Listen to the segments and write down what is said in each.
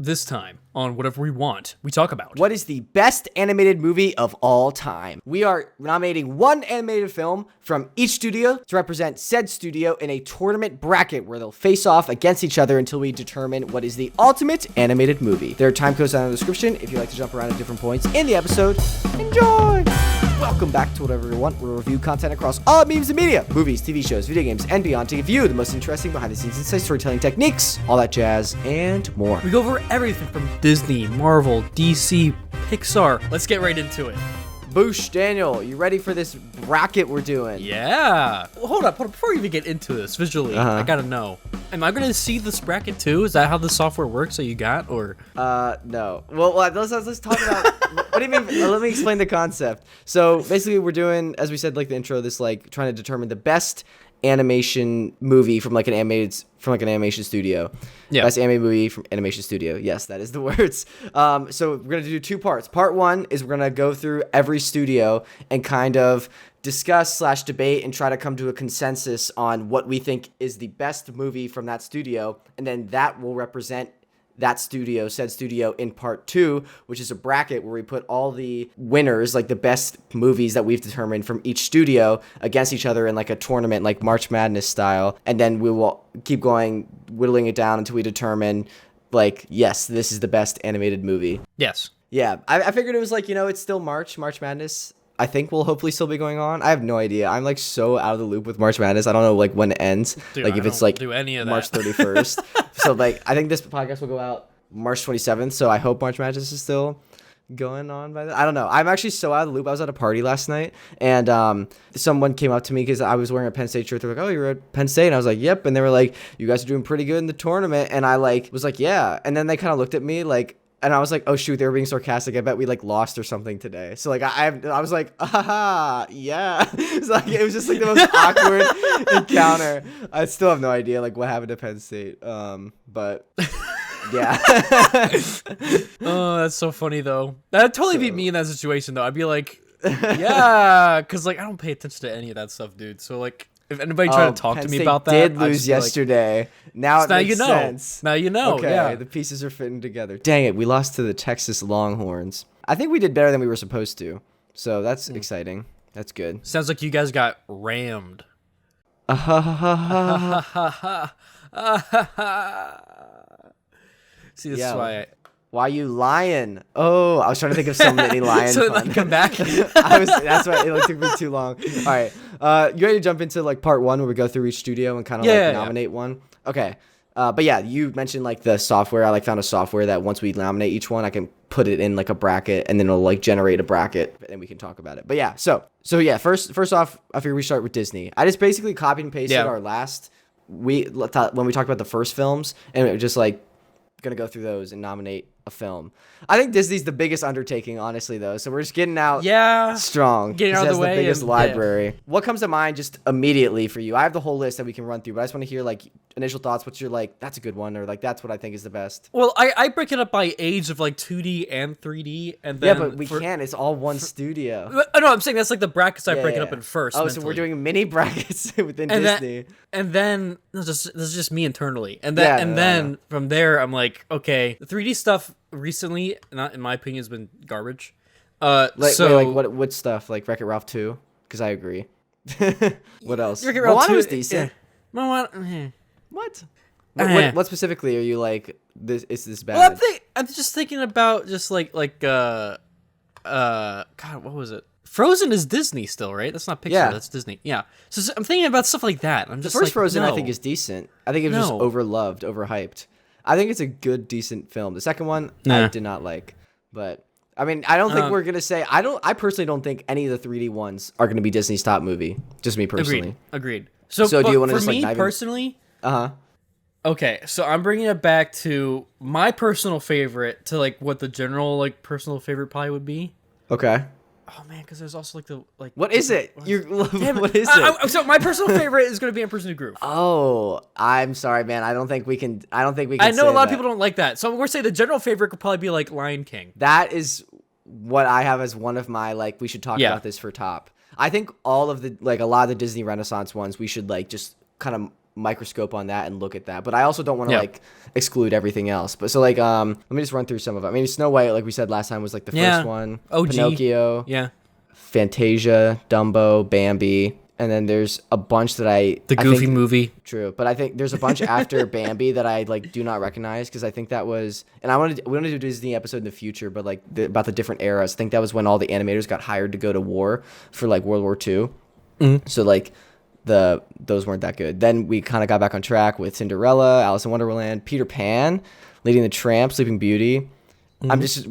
this time on Whatever We Want, we talk about what is the best animated movie of all time. We are nominating one animated film from each studio to represent said studio in a tournament bracket where they'll face off against each other until we determine what is the ultimate animated movie. There are time codes down in the description if you like to jump around at different points in the episode. Enjoy! Welcome back to Whatever We Want. We'll review content across all memes and media, movies, TV shows, video games, and beyond to give you the most interesting behind-the-scenes insights, storytelling techniques, all that jazz, and more. We go over everything from Disney, Marvel, DC, Pixar. Let's get right into it. Boosh, Daniel, you ready for this bracket we're doing? Yeah. Well, hold up. Before we even get into this visually, I gotta know. Am I gonna see this bracket too? Is that how the software works that you got, or? No. Well, let's talk about. What do you mean? Let me explain the concept. So basically, we're doing, as we said, like the intro, this like trying to determine the best animation movie from an animation studio. Yeah. Best animated movie from animation studio. Yes, that is the words. So we're gonna do two parts. Part one is we're gonna go through every studio and kind of discuss / debate and try to come to a consensus on what we think is the best movie from that studio, and then that will represent that studio, said studio, in part two, which is a bracket where we put all the winners, like the best movies that we've determined from each studio, against each other in like a tournament, like March Madness style. And then we will keep going, whittling it down until we determine, like, yes, this is the best animated movie. Yes. Yeah, I figured it was like, it's still March Madness. I think will hopefully still be going on. I have no idea. I'm like so out of the loop with March Madness. I don't know like when it ends. Dude, like if it's like do any of that. March 31st. So like I think this podcast will go out March 27th. So I hope March Madness is still going on by then. I don't know. I'm actually so out of the loop. I was at a party last night and someone came up to me because I was wearing a Penn State shirt. They're like, "Oh, you're at Penn State?" And I was like, "Yep." And they were like, "You guys are doing pretty good in the tournament." And I like was like, "Yeah." And then they kind of looked at me like. And I was like, oh, shoot, they were being sarcastic. I bet we, like, lost or something today. So, like, I was like, yeah. It was just, like, the most awkward encounter. I still have no idea, like, what happened to Penn State. But, yeah. Oh, that's so funny, though. That'd totally be me in that situation, though. I'd be like, yeah. Because, like, I don't pay attention to any of that stuff, dude. So, like, if anybody tried to talk Penn to me State about that, did lose yesterday. Like, now it makes sense. Now you know. Okay, yeah. The pieces are fitting together. Dang it, we lost to the Texas Longhorns. I think we did better than we were supposed to. So that's exciting. That's good. Sounds like you guys got rammed. See, this is why. Why you lying? Oh, I was trying to think of so many lion so fun. Like, come back. That's why it took me too long. All right, you ready to jump into like part one where we go through each studio and kind of nominate one? Okay, but yeah, you mentioned like the software. I like found a software that once we nominate each one, I can put it in like a bracket and then it'll like generate a bracket and we can talk about it. But yeah, so yeah, first off, I figure we start with Disney. I just basically copied and pasted our last when we talked about the first films and it was just like gonna go through those and nominate a film. I think Disney's the biggest undertaking, honestly, though. So we're just getting out strong. Getting out of the way. The biggest library. Yeah. What comes to mind just immediately for you? I have the whole list that we can run through, but I just want to hear like initial thoughts. What's your like, that's a good one, or like that's what I think is the best? Well, I break it up by age of like 2D and 3D, and then but we can't. It's all one studio. No, I'm saying that's like the brackets I break it up in first. Oh, mentally. So we're doing mini brackets within Disney. And then this is just me internally, and then from there I'm like, okay, the 3D stuff recently, not in my opinion, has been garbage. What stuff like Wreck-It Ralph 2? Because I agree. What else? Wreck-It Ralph 2 was decent. Yeah. What specifically are you like? This is this bad? Well, I'm just thinking about just like God, what was it? Frozen is Disney still, right? That's not Pixar. Yeah. That's Disney. Yeah. So I'm thinking about stuff like that. I'm just the first Frozen, I think, is decent. I think it was just overloved, overhyped. I think it's a good, decent film. The second one, I did not like. But, I mean, I don't think we're going to say... I personally don't think any of the 3D ones are going to be Disney's top movie. Just me personally. Agreed. So do you want to just, like, personally... Uh-huh. Okay, so I'm bringing it back to my personal favorite, to, like, what the general, like, personal favorite probably would be. Okay. Oh man, because there's also like the like. What is it? What is it? So my personal favorite is going to be Emperor's New Groove. Oh, I'm sorry, man. I don't think we can. I know a lot of people don't like that, so we're saying the general favorite could probably be like Lion King. That is what I have as one of my like. We should talk about this for top. I think all of the like a lot of the Disney Renaissance ones we should like just kind of microscope on that and look at that. But I also don't want to Yeah. like exclude everything else. But so like let me just run through some of them. I mean, Snow White, like we said last time, was like the Yeah. first one. OG. Pinocchio, Yeah. Fantasia, Dumbo, Bambi, and then there's a bunch that I Goofy think, movie. True, but I think there's a bunch after Bambi that I like do not recognize because I think that was, and we want to do a Disney episode in the future, but like about the different eras. I think that was when all the animators got hired to go to war for like World War II. So like those weren't that good. Then we kind of got back on track with Cinderella, Alice in Wonderland, Peter Pan, Lady and the Tramp, Sleeping Beauty. I'm just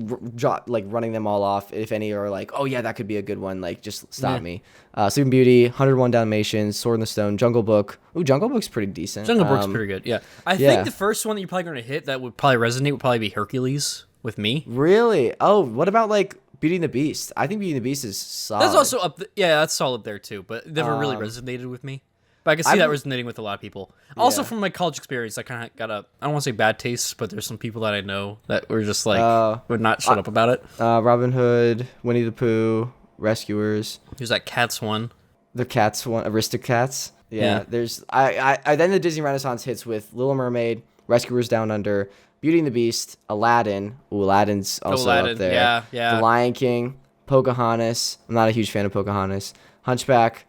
like running them all off. If any are like, oh yeah, that could be a good one. Like, just stop me. Sleeping Beauty, 101 Dalmatians, Sword in the Stone, Jungle Book. Ooh, Jungle Book's pretty decent. Jungle Book's pretty good. Yeah. I think the first one that you're probably going to hit that would probably resonate would probably be Hercules with me. Really? Oh, what about like Beauty and the Beast? I think Beauty and the Beast is solid. That's also up. That's solid there too, but it never really resonated with me. But I can see that resonating with a lot of people. Also, from my college experience, I kind of got I don't want to say bad taste, but there's some people that I know that were just like, would not shut up about it. Robin Hood, Winnie the Pooh, Rescuers. There's that Cats one. The Cats one, Aristocats. Yeah. There's then the Disney Renaissance hits with Little Mermaid, Rescuers Down Under, Beauty and the Beast, Aladdin. Ooh, Aladdin's also up there. Yeah. The Lion King, Pocahontas. I'm not a huge fan of Pocahontas. Hunchback,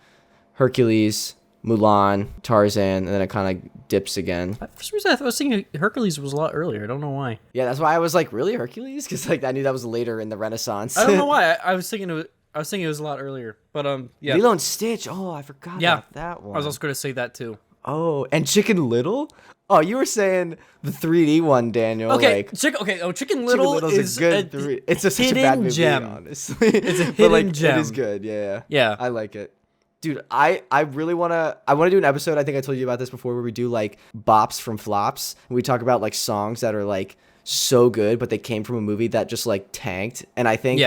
Hercules, Mulan, Tarzan, and then it kind of dips again. For some reason, I was thinking Hercules was a lot earlier. I don't know why. Yeah, that's why I was like, really, Hercules? Because like I knew that was later in the Renaissance. I don't know why. I was thinking it was a lot earlier. But yeah. Lilo and Stitch. Oh, I forgot about that one. I was also going to say that too. Oh, and Chicken Little? Oh, you were saying the 3D one, Daniel. Okay, like, Chicken Little is a good 3D. It's such a bad movie, gem. honestly. It's a hidden gem. It is good. Yeah. Yeah. I like it. Dude, I really want to do an episode. I think I told you about this before, where we do like bops from flops. And we talk about like songs that are like so good, but they came from a movie that just like tanked. And I think,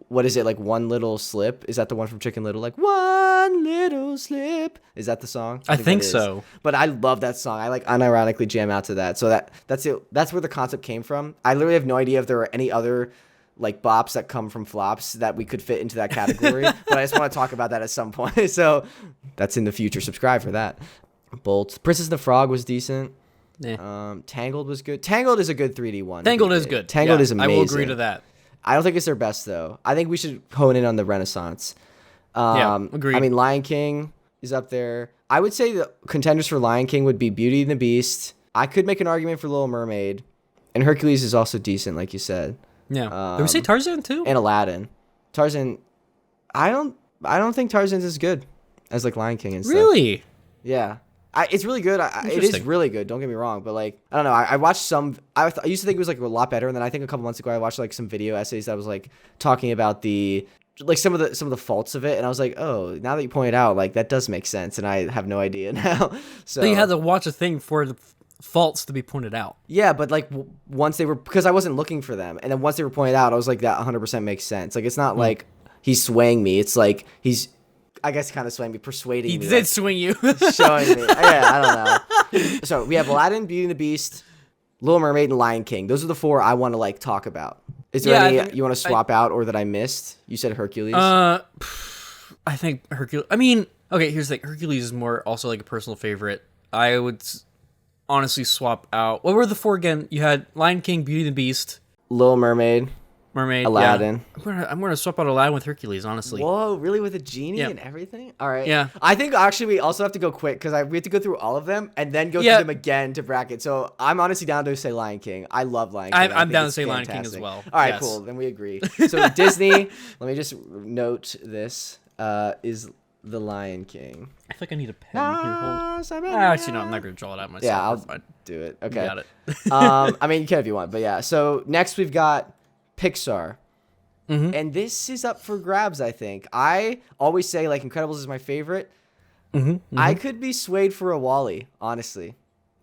what is it, like One Little Slip? Is that the one from Chicken Little? Like One Little Slip. Is that the song? I think so. But I love that song. I like unironically jam out to that. So that's it. That's where the concept came from. I literally have no idea if there are any other like bops that come from flops that we could fit into that category. But I just want to talk about that at some point. So that's in the future. Subscribe for that. Bolt. Princess and the Frog was decent. Tangled was good. Tangled is a good 3D one. Tangled is good. Tangled is amazing. I will agree to that. I don't think it's their best though. I think we should hone in on the Renaissance. Agreed. I mean, Lion King is up there. I would say the contenders for Lion King would be Beauty and the Beast. I could make an argument for Little Mermaid, and Hercules is also decent, like you said. Yeah. Did we say Tarzan too? And Aladdin. Tarzan. I don't think Tarzan's as good as like Lion King and stuff. Really? Yeah. It's really good. It is really good. Don't get me wrong, but like I don't know. I watched some. I used to think it was like a lot better, and then I think a couple months ago I watched like some video essays that was like talking about some of the faults of it, and I was like, oh, now that you point it out, like that does make sense, and I have no idea now. So you had to watch a thing for the faults to be pointed out. Yeah, but like once they were, because I wasn't looking for them, and then once they were pointed out, I was like, that 100% makes sense. Like it's not like he's swaying me. It's like he's, I guess, kind of swaying me, persuading me. He did swing you. Showing me. Yeah, I don't know. So we have Aladdin, Beauty and the Beast, Little Mermaid, and Lion King. Those are the four I want to like talk about. Is there any you want to swap out or that I missed? You said Hercules. I think Hercules. I mean, okay, here's the thing. Hercules is more also like a personal favorite. I would honestly swap out. What were the four again? You had Lion King, Beauty and the Beast, Little Mermaid, Aladdin. Yeah. I'm gonna swap out Aladdin with Hercules, honestly. Whoa, really, with a genie and everything? All right. Yeah. I think actually we also have to go quick because we have to go through all of them and then go through them again to bracket. So I'm honestly down to say Lion King. I love Lion King. I'm down to say Lion King as well. All right, cool. Then we agree. So Disney, let me just note this, is The Lion King. I feel like I need a pen. Actually, no, I'm not going to draw it out myself. Yeah, I'll do it. Okay. You got it. I mean, you can if you want, but yeah. So next we've got Pixar. Mm-hmm. And this is up for grabs, I think. I always say, like, Incredibles is my favorite. Mm-hmm. Mm-hmm. I could be swayed for a WALL-E, honestly.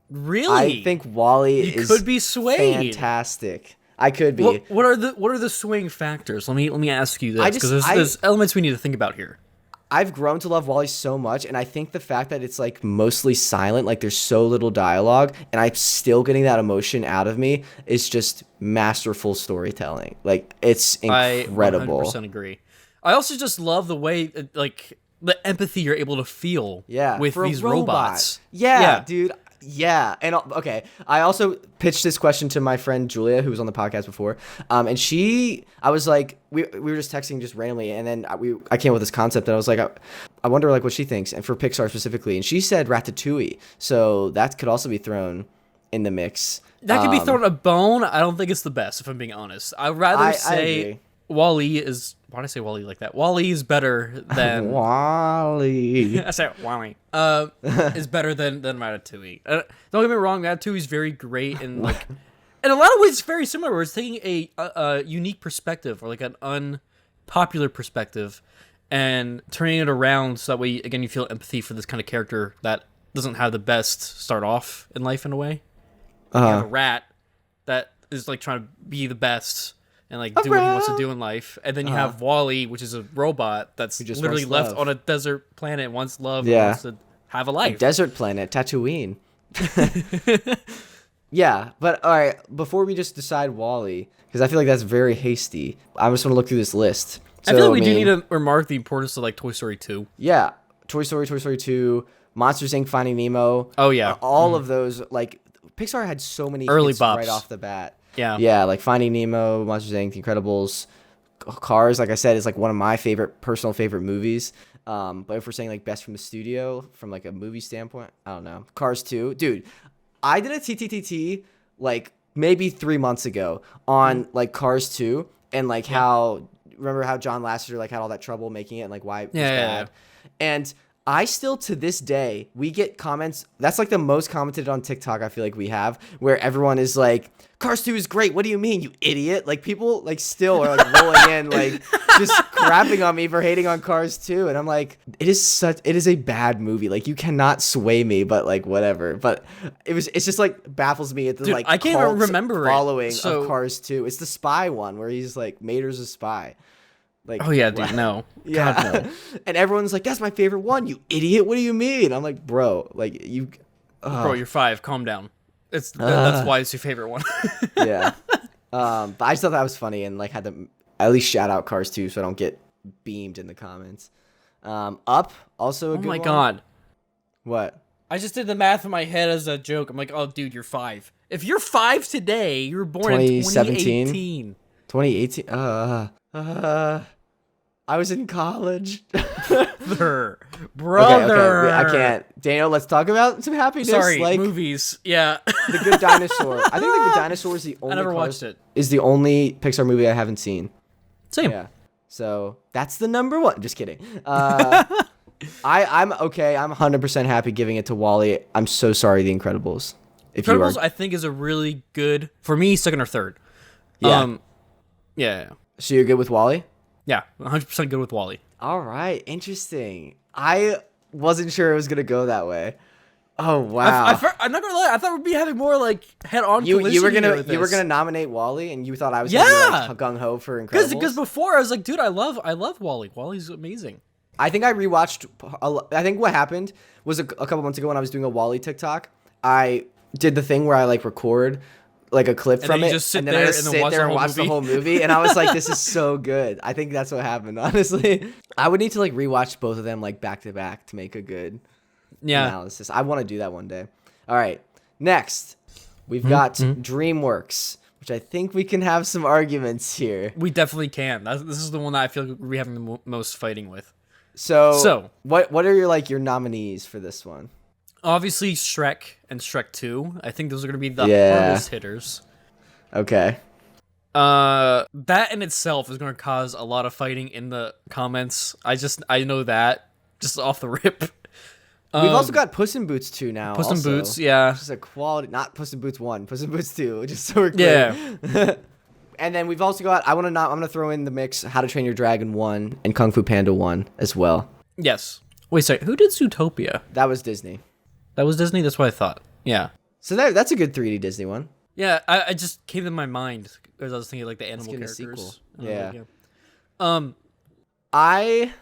Really? I think WALL-E is could be swayed. Fantastic. I could be. What are the swing factors? Let me ask you this, because there's elements we need to think about here. I've grown to love WALL-E so much, and I think the fact that it's like mostly silent, like there's so little dialogue, and I'm still getting that emotion out of me, is just masterful storytelling. Like it's incredible. I 100% agree. I also just love the way, like the empathy you're able to feel with these robots. Yeah, dude. Yeah. And okay, I also pitched this question to my friend Julia, who was on the podcast before. And I was like, we were just texting just randomly, and then I came up with this concept, and I was like, I wonder like what she thinks, and for Pixar specifically. And she said Ratatouille. So that could also be thrown in the mix. That could be thrown a bone. I don't think it's the best, if I'm being honest. I'd rather say WALL-E is... Why did I say WALL-E like that? WALL-E is better than... WALL-E. I said WALL-E. Is better than Ratatouille. Don't get me wrong, Ratatouille is very great, and like... in a lot of ways, it's very similar, where it's taking a unique perspective, or like an unpopular perspective, and turning it around so that way, again, you feel empathy for this kind of character that doesn't have the best start off in life in a way. You have a rat that is like trying to be the best and like do what he wants to do in life, and then you have WALL-E, which is a robot that's just literally left on a desert planet, wants love, and wants to have a life. A desert planet, Tatooine. Yeah, but all right, before we just decide WALL-E, because I feel like that's very hasty, I just want to look through this list. So, I feel like we do need to remark the importance of like Toy Story 2. Yeah, Toy Story 2, Monsters Inc., Finding Nemo. Oh yeah, all of those. Like Pixar had so many early hits bops right off the bat. Yeah, like Finding Nemo, Monsters Inc., The Incredibles, Cars. Like I said, is like one of my personal favorite movies. But if we're saying like best from the studio, from like a movie standpoint, I don't know. Cars 2, dude. I did a TTTT like maybe 3 months ago on like Cars 2, and like remember how John Lasseter like had all that trouble making it, and like why it was bad. And I still, to this day, we get comments. That's like the most commented on TikTok I feel like we have, where everyone is like, Cars 2 is great. What do you mean, you idiot? Like people like still are like rolling in, like just crapping on me for hating on Cars 2. And I'm like, it is a bad movie. Like you cannot sway me, but like whatever. But it's just like baffles me at the like I can't even remember following of Cars 2. It's the spy one where he's like, Mater's a spy. Like, oh yeah, dude, no. Yeah. God, no. And everyone's like, that's my favorite one, you idiot. What do you mean? I'm like, bro, like you Bro, you're 5, calm down. That's why it's your favorite one. Yeah. But I just thought that was funny, and like had to at least shout out Cars 2 so I don't get beamed in the comments. Up, also a good one. Oh my god. What? I just did the math in my head as a joke. I'm like, oh dude, you're 5. If you're 5 today, you were born in 2018. 2018? I was in college. Brother. Okay, I can't. Daniel, let's talk about some happiness. Sorry, like movies. Yeah. The Good Dinosaur. I think The Good Dinosaur is the only. I never watched it. Is the only Pixar movie I haven't seen. Same. Yeah. So that's the number one. Just kidding. I'm okay. I'm 100% happy giving it to WALL-E. I'm so sorry, The Incredibles. Incredibles, I think, is a really good, for me, second or third. Yeah. Yeah. So you're good with WALL-E? Yeah, 100% good with WALL-E. All right, interesting. I wasn't sure it was gonna go that way. Oh wow! I'm not gonna lie. I thought we'd be having more like head-on. You were gonna nominate WALL-E, and you thought I was gonna be like gung ho for Incredibles. Because before I was like, dude, I love WALL-E. WALL-E's amazing. I think I rewatched. I think what happened was a couple months ago when I was doing a WALL-E TikTok. I did the thing where I like record like a clip from it, and then I just sit there and watch the whole movie, and I was like, this is so good. I think that's what happened, honestly. I would need to like rewatch both of them like back to back to make a good analysis. I want to do that one day. All right, next we've got DreamWorks, which I think we can have some arguments here. We definitely can. This is the one that I feel like we're having the most fighting with. So what are your nominees for this one? Obviously, Shrek and Shrek 2. I think those are going to be the hardest hitters. Okay. That in itself is going to cause a lot of fighting in the comments. I know that just off the rip. We've also got Puss in Boots 2 now. Puss in Boots, yeah. Which is a quality, not Puss in Boots 1, Puss in Boots 2, just so we're clear. Yeah. And then we've also got, I'm going to throw in the mix How to Train Your Dragon 1 and Kung Fu Panda 1 as well. Yes. Wait, sorry, who did Zootopia? That was Disney. That was Disney? That's what I thought. Yeah. So that's a good 3D Disney one. Yeah, I just came to my mind because I was thinking like the animal characters. Sequel. Yeah. I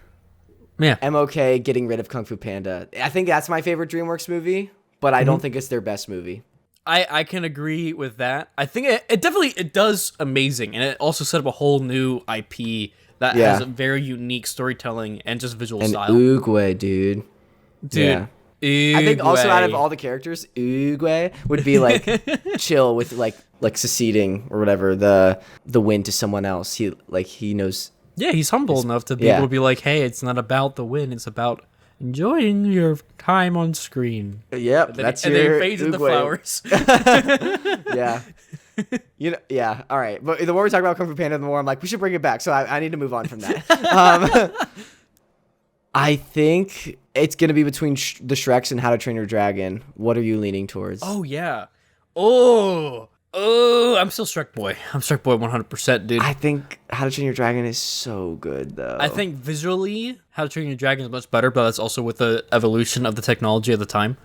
am okay getting rid of Kung Fu Panda. I think that's my favorite DreamWorks movie, but I don't think it's their best movie. I can agree with that. I think it definitely does amazing, and it also set up a whole new IP that has a very unique storytelling and just visual style. Oogway, dude. Dude. Yeah. I think also out of all the characters, Oogway would be like chill with like succeeding or whatever the win to someone else. He knows. Yeah, he's humble enough to be able to be like, hey, it's not about the win, it's about enjoying your time on screen. Yep, that's and your then fades into flowers. Yeah. Yeah, all right. But the more we talk about Kung Fu Panda, the more I'm like, we should bring it back. So I need to move on from that. I think it's going to be between the Shreks and How to Train Your Dragon. What are you leaning towards? Oh, yeah. Oh, I'm still Shrek Boy. I'm Shrek Boy 100%, dude. I think How to Train Your Dragon is so good, though. I think visually, How to Train Your Dragon is much better, but that's also with the evolution of the technology at the time.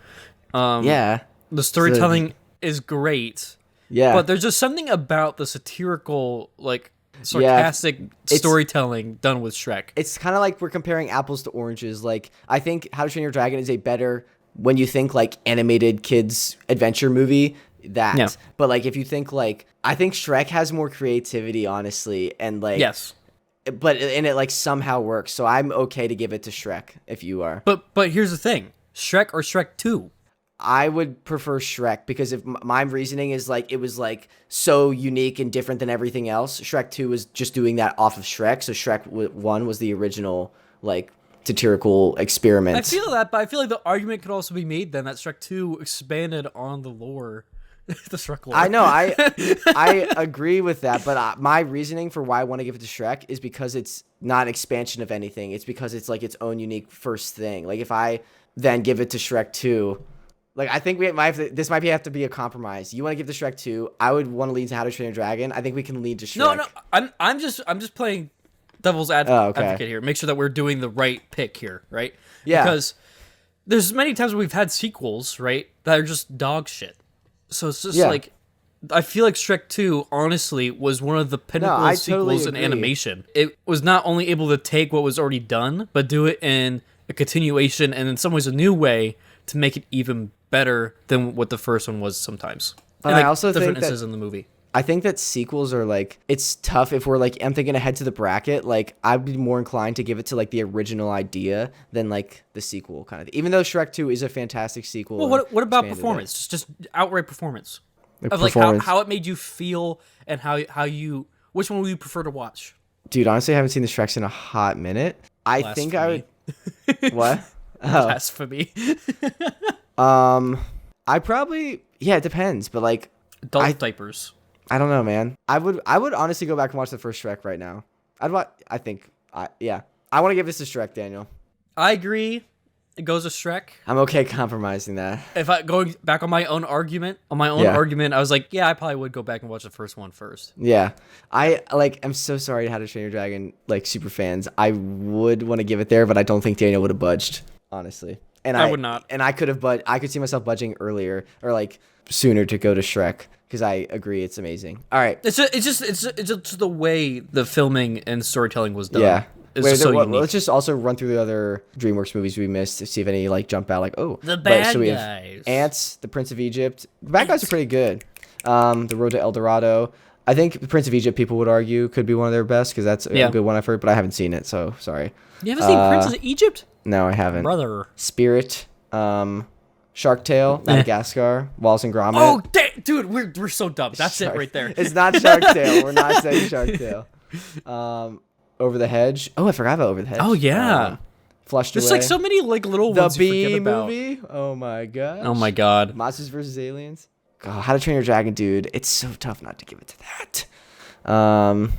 Yeah. The storytelling is great. Yeah. But there's just something about the satirical, like, sarcastic storytelling done with Shrek. It's kind of like we're comparing apples to oranges. Like, I think How to Train Your Dragon is a better, when you think, like, animated kids adventure movie, that. Yeah. But, like, if you think, like, I think Shrek has more creativity, honestly, and, like... Yes. But, and it, like, somehow works. So I'm okay to give it to Shrek, if you are. But here's the thing. Shrek or Shrek 2? I would prefer Shrek because if my reasoning is like it was like so unique and different than everything else. Shrek 2 was just doing that off of Shrek, so Shrek 1 was the original like satirical experiment. I feel that, but I feel like the argument could also be made then that Shrek 2 expanded on the lore, the Shrek lore. I know, I agree with that, but my reasoning for why I want to give it to Shrek is because it's not an expansion of anything. It's because it's like its own unique first thing. Like if I then give it to Shrek 2. Like, I think this might have to be a compromise. You want to give the Shrek 2. I would want to lead to How to Train Your Dragon. I think we can lead to Shrek. No, I'm just playing devil's advocate here. Make sure that we're doing the right pick here, right? Yeah. Because there's many times where we've had sequels, right, that are just dog shit. So it's just like, I feel like Shrek 2, honestly, was one of the pinnacle sequels in animation. It was not only able to take what was already done, but do it in a continuation and in some ways a new way to make it even better than what the first one was sometimes. But I also think that in the movie. I think that sequels are like, it's tough if we're like, I'm thinking ahead to the bracket. Like, I'd be more inclined to give it to like the original idea than like the sequel kind of. Even though Shrek 2 is a fantastic sequel. Well, what about performance? Just outright performance of like how it made you feel and how you which one would you prefer to watch? Dude, honestly, I haven't seen the Shreks in a hot minute. I think I would. What? Blasphemy. I probably it depends, but like adult diapers. I don't know, man. I would honestly go back and watch the first Shrek right now. I want to give this to Shrek, Daniel. I agree. It goes to Shrek. I'm okay compromising that. If I going back on my own argument, I was like, I probably would go back and watch the first one first. Yeah. I'm so sorry to How to Train Your Dragon like super fans. I would want to give it there, but I don't think Daniel would have budged, honestly. And I would not. And I could have, but I could see myself budging earlier or like sooner to go to Shrek because I agree it's amazing. All right. It's just the way the filming and storytelling was done. Yeah. Unique. Let's just also run through the other DreamWorks movies we missed to see if any like jump out. Like, oh, the bad so we guys. Have Ants, The Prince of Egypt. The bad guys are pretty good. The Road to El Dorado. I think The Prince of Egypt, people would argue, could be one of their best because that's a good one I've heard, but I haven't seen it, so sorry. You haven't seen Prince of Egypt? No, I haven't. Brother. Spirit, Shark Tale, Madagascar, Wallace and Gromit. Oh, dude, we're so dumb. That's it right there. It's not Shark Tale. We're not saying Shark Tale. Over the Hedge. Oh, I forgot about Over the Hedge. Oh yeah. Flushed There's Away. like so many like little the ones you Bee forget about. movie. Oh my god. Oh my god. Monsters vs Aliens. God, How to Train Your Dragon, dude. It's so tough not to give it to that.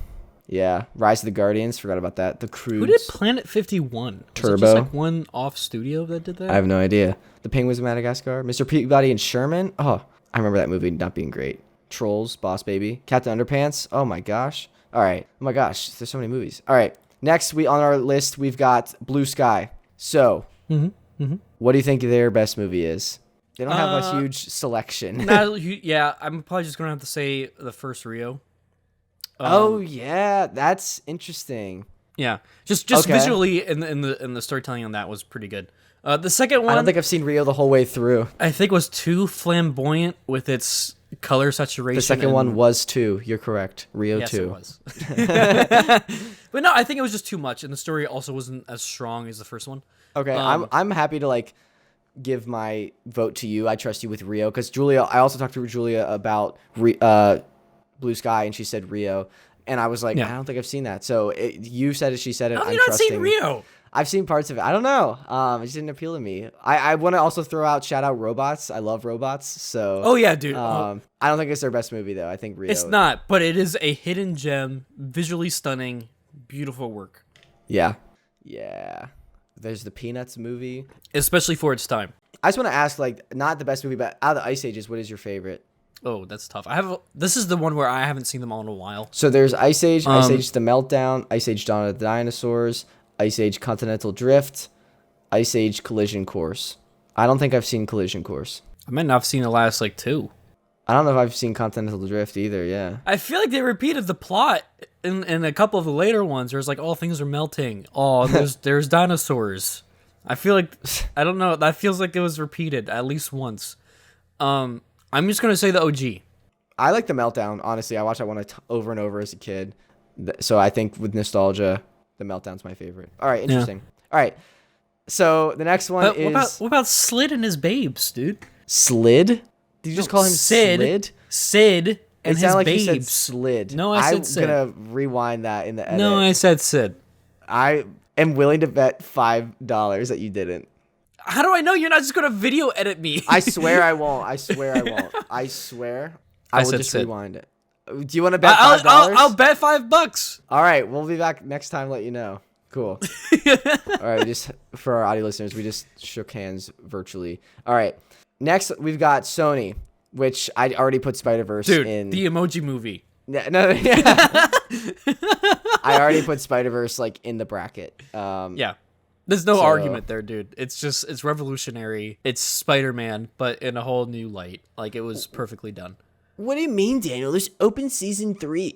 Yeah. Rise of the Guardians. Forgot about that. The Croods. Who did Planet 51? Turbo. Was it just like one off studio that did that? I have no idea. The Penguins of Madagascar. Mr. Peabody and Sherman. Oh, I remember that movie not being great. Trolls. Boss Baby. Captain Underpants. Oh my gosh. All right. Oh my gosh. There's so many movies. All right. Next, on our list, we've got Blue Sky. So, what do you think their best movie is? They don't have a huge selection. Yeah, I'm probably just gonna have to say the first Rio. Oh yeah, that's interesting. Yeah, just visually and the storytelling on that was pretty good. The second one, I don't think I've seen Rio the whole way through. I think was too flamboyant with its color saturation. The second one was 2. You're correct. Rio 2. Yes, it was. But no, I think it was just too much, and the story also wasn't as strong as the first one. Okay, I'm happy to like give my vote to you. I trust you with Rio because Julia. I also talked to Julia about Blue Sky, and she said Rio, and I was like, I don't think I've seen that. So you said it, she said it. How have I'm you not trusting. seen Rio? I've seen parts of it. I don't know. It just didn't appeal to me. I want to also shout out Robots. I love Robots. So. Oh yeah, dude. I don't think it's their best movie though. I think Rio. It's not, but it is a hidden gem, visually stunning, beautiful work. Yeah. Yeah. There's the Peanuts movie. Especially for its time. I just want to ask, like, not the best movie, but out of the Ice Ages, what is your favorite? Oh, that's tough. This is the one where I haven't seen them all in a while. So there's Ice Age, Ice Age The Meltdown, Ice Age Dawn of the Dinosaurs, Ice Age Continental Drift, Ice Age Collision Course. I don't think I've seen Collision Course. I might not have seen the last, 2. I don't know if I've seen Continental Drift either, yeah. I feel like they repeated the plot in a couple of the later ones. Where it's like, oh, things are melting. Oh, there's dinosaurs. I feel like, I don't know, that feels like it was repeated at least once. I'm just going to say the OG. I like The Meltdown, honestly. I watched that one over and over as a kid. So I think with nostalgia, The Meltdown's my favorite. All right, interesting. Yeah. All right, so the next one is... What about Slid and his babes, dude? Slid? Did you just call him Slid? Sid and his like babes. You said Slid. No, I said Sid. I'm going to rewind that in the edit. No, I said Sid. I am willing to bet $5 that you didn't. How do I know you're not just going to video edit me? I swear I won't. I swear I won't. I swear. I will just rewind it. Do you want to bet $5? I'll bet $5. All right, we'll be back next time. Let you know. Cool. All right, just for our audio listeners, we just shook hands virtually. All right, next we've got Sony, which I already put Spider-Verse in. The Emoji Movie. No, yeah. I already put Spider-Verse like in the bracket. Yeah. There's no argument there, dude. It's revolutionary. It's Spider-Man, but in a whole new light. Like, it was perfectly done. What do you mean, Daniel? There's open season 3.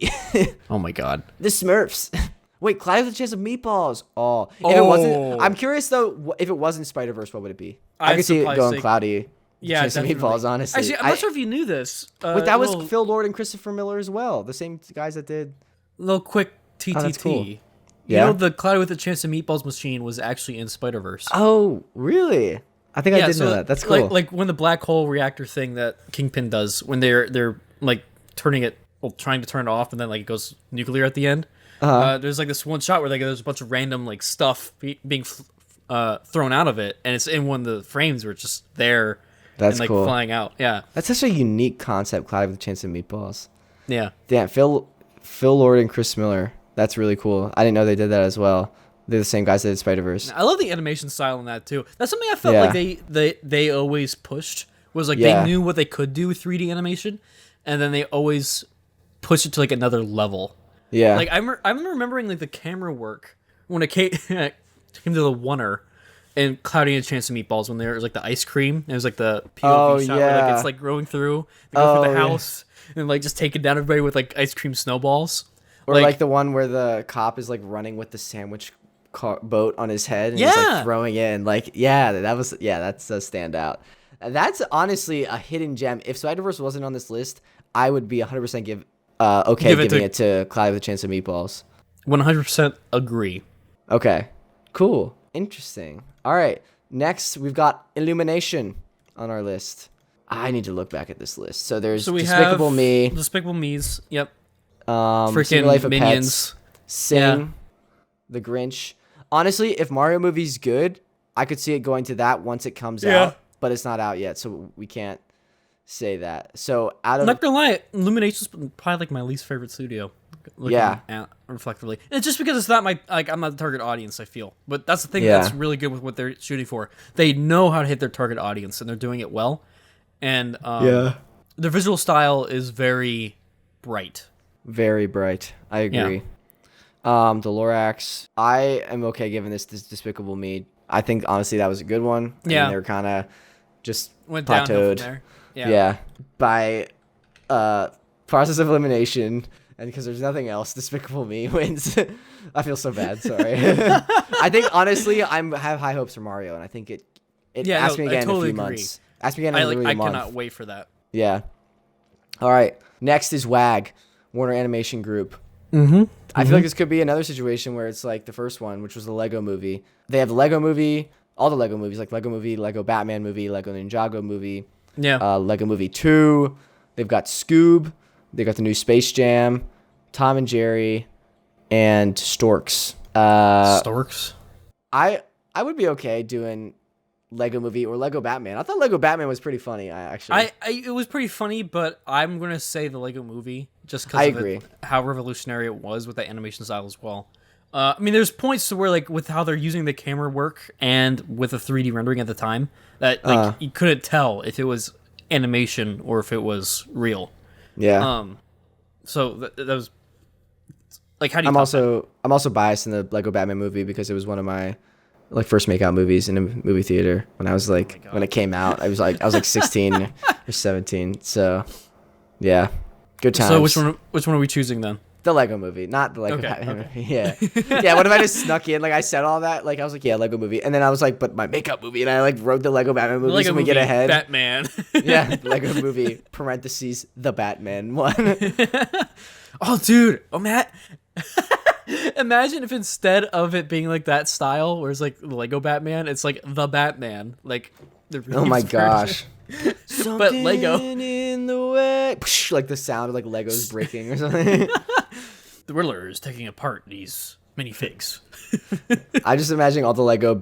Oh my god. The Smurfs. Wait, Clyde with a Chance of Meatballs. Oh. If it wasn't, I'm curious though, if it wasn't Spider-Verse, what would it be? I could see it going Cloudy. Yeah, Chance of Meatballs, honestly. Actually, I'm not sure if you knew this. Wait, that was Phil Lord and Christopher Miller as well. The same guys that did. Little quick TTT. Oh, that's cool. You Yeah? know, the Cloudy with a Chance of Meatballs machine was actually in Spider-Verse. Oh, really? I think I did know that. That's cool. Like when the black hole reactor thing that Kingpin does, when they're like trying to turn it off, and then like it goes nuclear at the end. There's like this one shot where like there's a bunch of random like stuff being thrown out of it, and it's in one of the frames where it's just there. That's and, like, cool. Flying out. Yeah. That's such a unique concept, Cloudy with a Chance of Meatballs. Yeah. Damn, Phil Lord and Chris Miller. That's really cool. I didn't know they did that as well. They're the same guys that did Spider-Verse. I love the animation style in that too. That's something I felt like they always pushed. Was like they knew what they could do with 3D animation, and then they always pushed it to like another level. Yeah. Like I'm remembering like the camera work when it came to the Oneer and Cloudy and a Chance of Meatballs, when there was like the ice cream, and it was like the POV shot where like it's like growing through, they go through the house and like just taking down everybody with like ice cream snowballs. Or like the one where the cop is like running with the sandwich boat on his head and he's like throwing it, and like that's a standout. That's honestly a hidden gem. If Spider-Verse wasn't on this list, I would be 100% giving it to Cloudy with a Chance of Meatballs. 100% agree. Okay, cool, interesting. All right, next we've got Illumination on our list. I need to look back at this list. So there's Despicable Me, Despicable Me's, yep. Freaking Life of Minions, Pets, Sing, The Grinch. Honestly, if Mario movie's good, I could see it going to that once it comes out, but it's not out yet, so we can't say that. So I'm not gonna lie, Illumination's probably like my least favorite studio. At reflectively, it's just because it's not I'm not the target audience. I feel, but that's the thing that's really good with what they're shooting for. They know how to hit their target audience, and they're doing it well. And their visual style is very bright. Very bright. I agree. The Lorax. I am okay giving this Despicable Me. I think honestly that was a good one. Yeah. And they were kind of just went plateaued. Down from there. Yeah. By process of elimination, and because there's nothing else, Despicable Me wins. I feel so bad. Sorry. I think honestly I have high hopes for Mario, and I think ask me again in a few months. Ask me again in a month. I cannot wait for that. Yeah. All right. Next is WAG, Warner Animation Group. I feel like this could be another situation where it's like the first one, which was the Lego movie. They have the Lego movie, all the Lego movies, like Lego movie, Lego Batman movie, Lego Ninjago movie, Lego movie 2. They've got Scoob. They got the new Space Jam, Tom and Jerry, and Storks. Storks? I would be okay doing Lego movie or Lego Batman. I thought Lego Batman was pretty funny. It was pretty funny, but I'm gonna say the Lego movie just because of how revolutionary it was with that animation style as well. I mean, there's points to where like with how they're using the camera work and with the 3D rendering at the time that like you couldn't tell if it was animation or if it was real. Yeah. So that was like how do you? I'm also biased in the Lego Batman movie because it was one of my like first makeout movies in a movie theater when I was like when it came out. I was like 16 or 17. So yeah, good times. So which one are we choosing then? The Lego movie, not the Lego Batman movie. Yeah. Yeah, what if I just snuck in? Like, I said all that. Like, I was like, yeah, Lego movie. And then I was like, but my makeup movie. And I, like, wrote the Lego Batman movie so we get ahead. Batman. Yeah, Lego movie, parentheses, the Batman one. Oh, dude. Oh, Matt. Imagine if instead of it being, like, that style, where it's, like, the Lego Batman, it's, like, the Batman. Like, the oh, my gosh. But Lego. In the way. Like, the sound of, like, Legos breaking or something. The Riddler is taking apart these minifigs. I just imagining all the Lego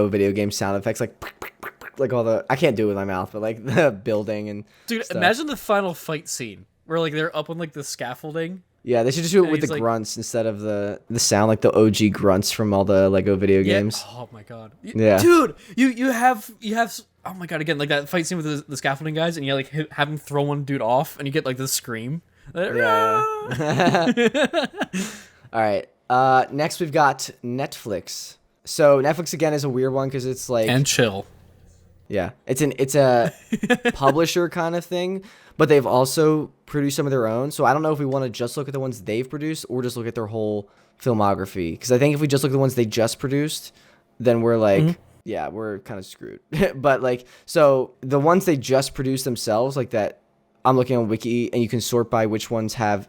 video game sound effects, like all the I can't do it with my mouth, but like the building and dude, stuff. Imagine the final fight scene where like they're up on like the scaffolding. Yeah, they should just do it with the grunts instead of the sound, like the OG grunts from all the Lego video games. Oh my god. Yeah, dude, you have. Oh my god, again, like that fight scene with the scaffolding guys, and you like have them throw one dude off, and you get like the scream. Yeah. All right. Next we've got Netflix. So Netflix again is a weird one because it's like and chill. Yeah, it's a publisher kind of thing, but they've also produced some of their own. So I don't know if we want to just look at the ones they've produced or just look at their whole filmography. Because I think if we just look at the ones they just produced, then we're like, yeah, we're kind of screwed. But like, so the ones they just produced themselves, like that. I'm looking on Wiki, and you can sort by which ones have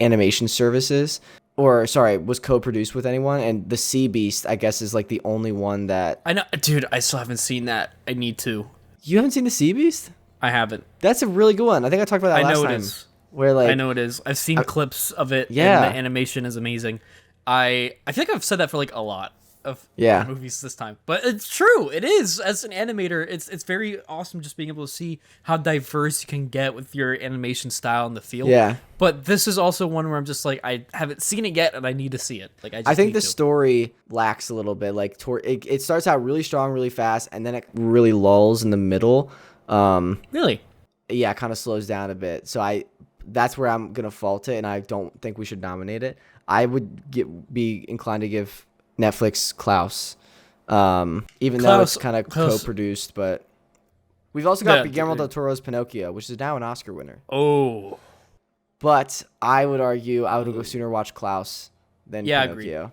animation services, or sorry, was co-produced with anyone. And the Sea Beast, I guess, is like the only one that I know, dude. I still haven't seen that. I need to. You haven't seen the Sea Beast? I haven't. That's a really good one. I think I talked about that last time. I know it is. Where like I know it is. I've seen clips of it. Yeah, and the animation is amazing. I think I've said that for like a lot of movies this time, but it's true. It is. As an animator, it's very awesome just being able to see how diverse you can get with your animation style in the field. Yeah, but this is also one where I'm just like, I haven't seen it yet and I need to see it. Like I think the story lacks a little bit. Like it starts out really strong really fast, and then it really lulls in the middle. Really? Yeah, kind of slows down a bit. So that's where I'm gonna fault it, and I don't think we should nominate it. I would be inclined to give Netflix Klaus, even though it's kind of co-produced, but we've also got Guillermo del Toro's Pinocchio, which is now an Oscar winner. Oh, but I would argue I would go sooner watch Klaus than Pinocchio.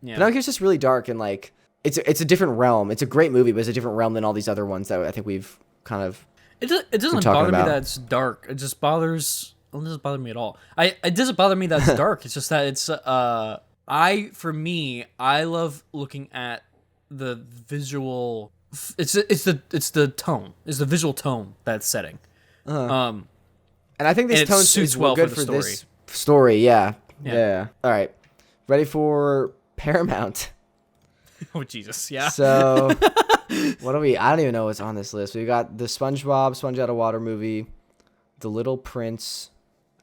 Yeah, Pinocchio's just really dark and like it's a different realm. It's a great movie, but it's a different realm than all these other ones that I think we've kind of. It doesn't bother me that it's dark. It just bothers. It doesn't bother me at all. It doesn't bother me that it's dark. It's just that it's I love looking at the visual. It's the tone. It's the visual tone that's setting. And I think this tone suits well good for this story. Yeah. All right, ready for Paramount? Oh Jesus, yeah. So what do we? I don't even know what's on this list. We got the SpongeBob Sponge Out of Water movie, The Little Prince.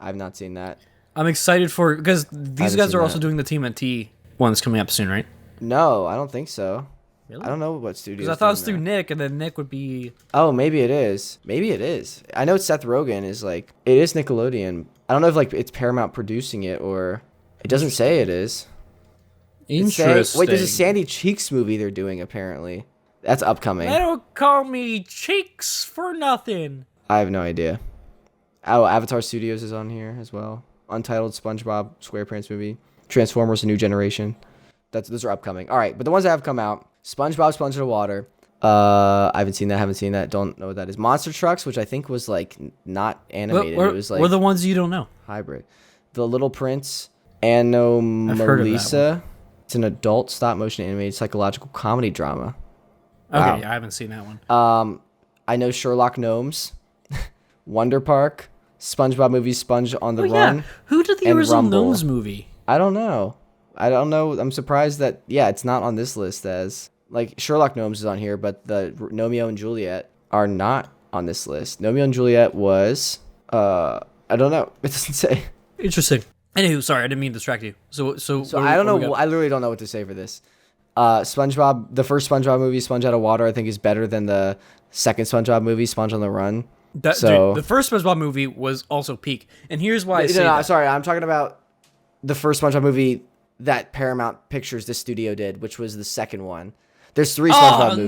I've not seen that. I'm excited for it because these guys are also doing the TMNT one's coming up soon, right? No, I don't think so. Really? I don't know what studio. Because I thought it was through Nick, and then Nick would be. Oh, maybe it is. Maybe it is. I know Seth Rogen is like it is Nickelodeon. I don't know if like it's Paramount producing it or it doesn't say it is. Interesting. Wait, there's a Sandy Cheeks movie they're doing apparently. That's upcoming. They don't call me Cheeks for nothing. I have no idea. Oh, Avatar Studios is on here as well. Untitled SpongeBob SquarePants movie. Transformers: A New Generation. Those are upcoming. All right, but the ones that have come out: SpongeBob Sponge Out of Water, I haven't seen that. Don't know what that is. Monster Trucks, which I think was like not animated. It was like we're the ones you don't know. Hybrid. The Little Prince, I've heard of that Anomalisa. one. It's an adult stop motion animated psychological comedy drama. Okay, Wow. yeah, I haven't seen that one. I know Sherlock Gnomes, Wonder Park, SpongeBob movie Sponge on the Run. Yeah. Who did the and original Rumble. Gnomes movie? I don't know. I'm surprised that it's not on this list as like Sherlock Gnomes is on here, but the Romeo and Juliet are not on this list. Romeo and Juliet was I don't know. It doesn't say. Interesting. Anywho, sorry, I didn't mean to distract you. So I don't know. I literally don't know what to say for this. SpongeBob, the first SpongeBob movie, Sponge Out of Water, I think is better than the second SpongeBob movie, Sponge on the Run. Dude, the first SpongeBob movie was also peak, and here's why I say that. Sorry, I'm talking about the first SpongeBob movie that Paramount Pictures, the studio, did, which was the second one. There's 3 SpongeBob movies.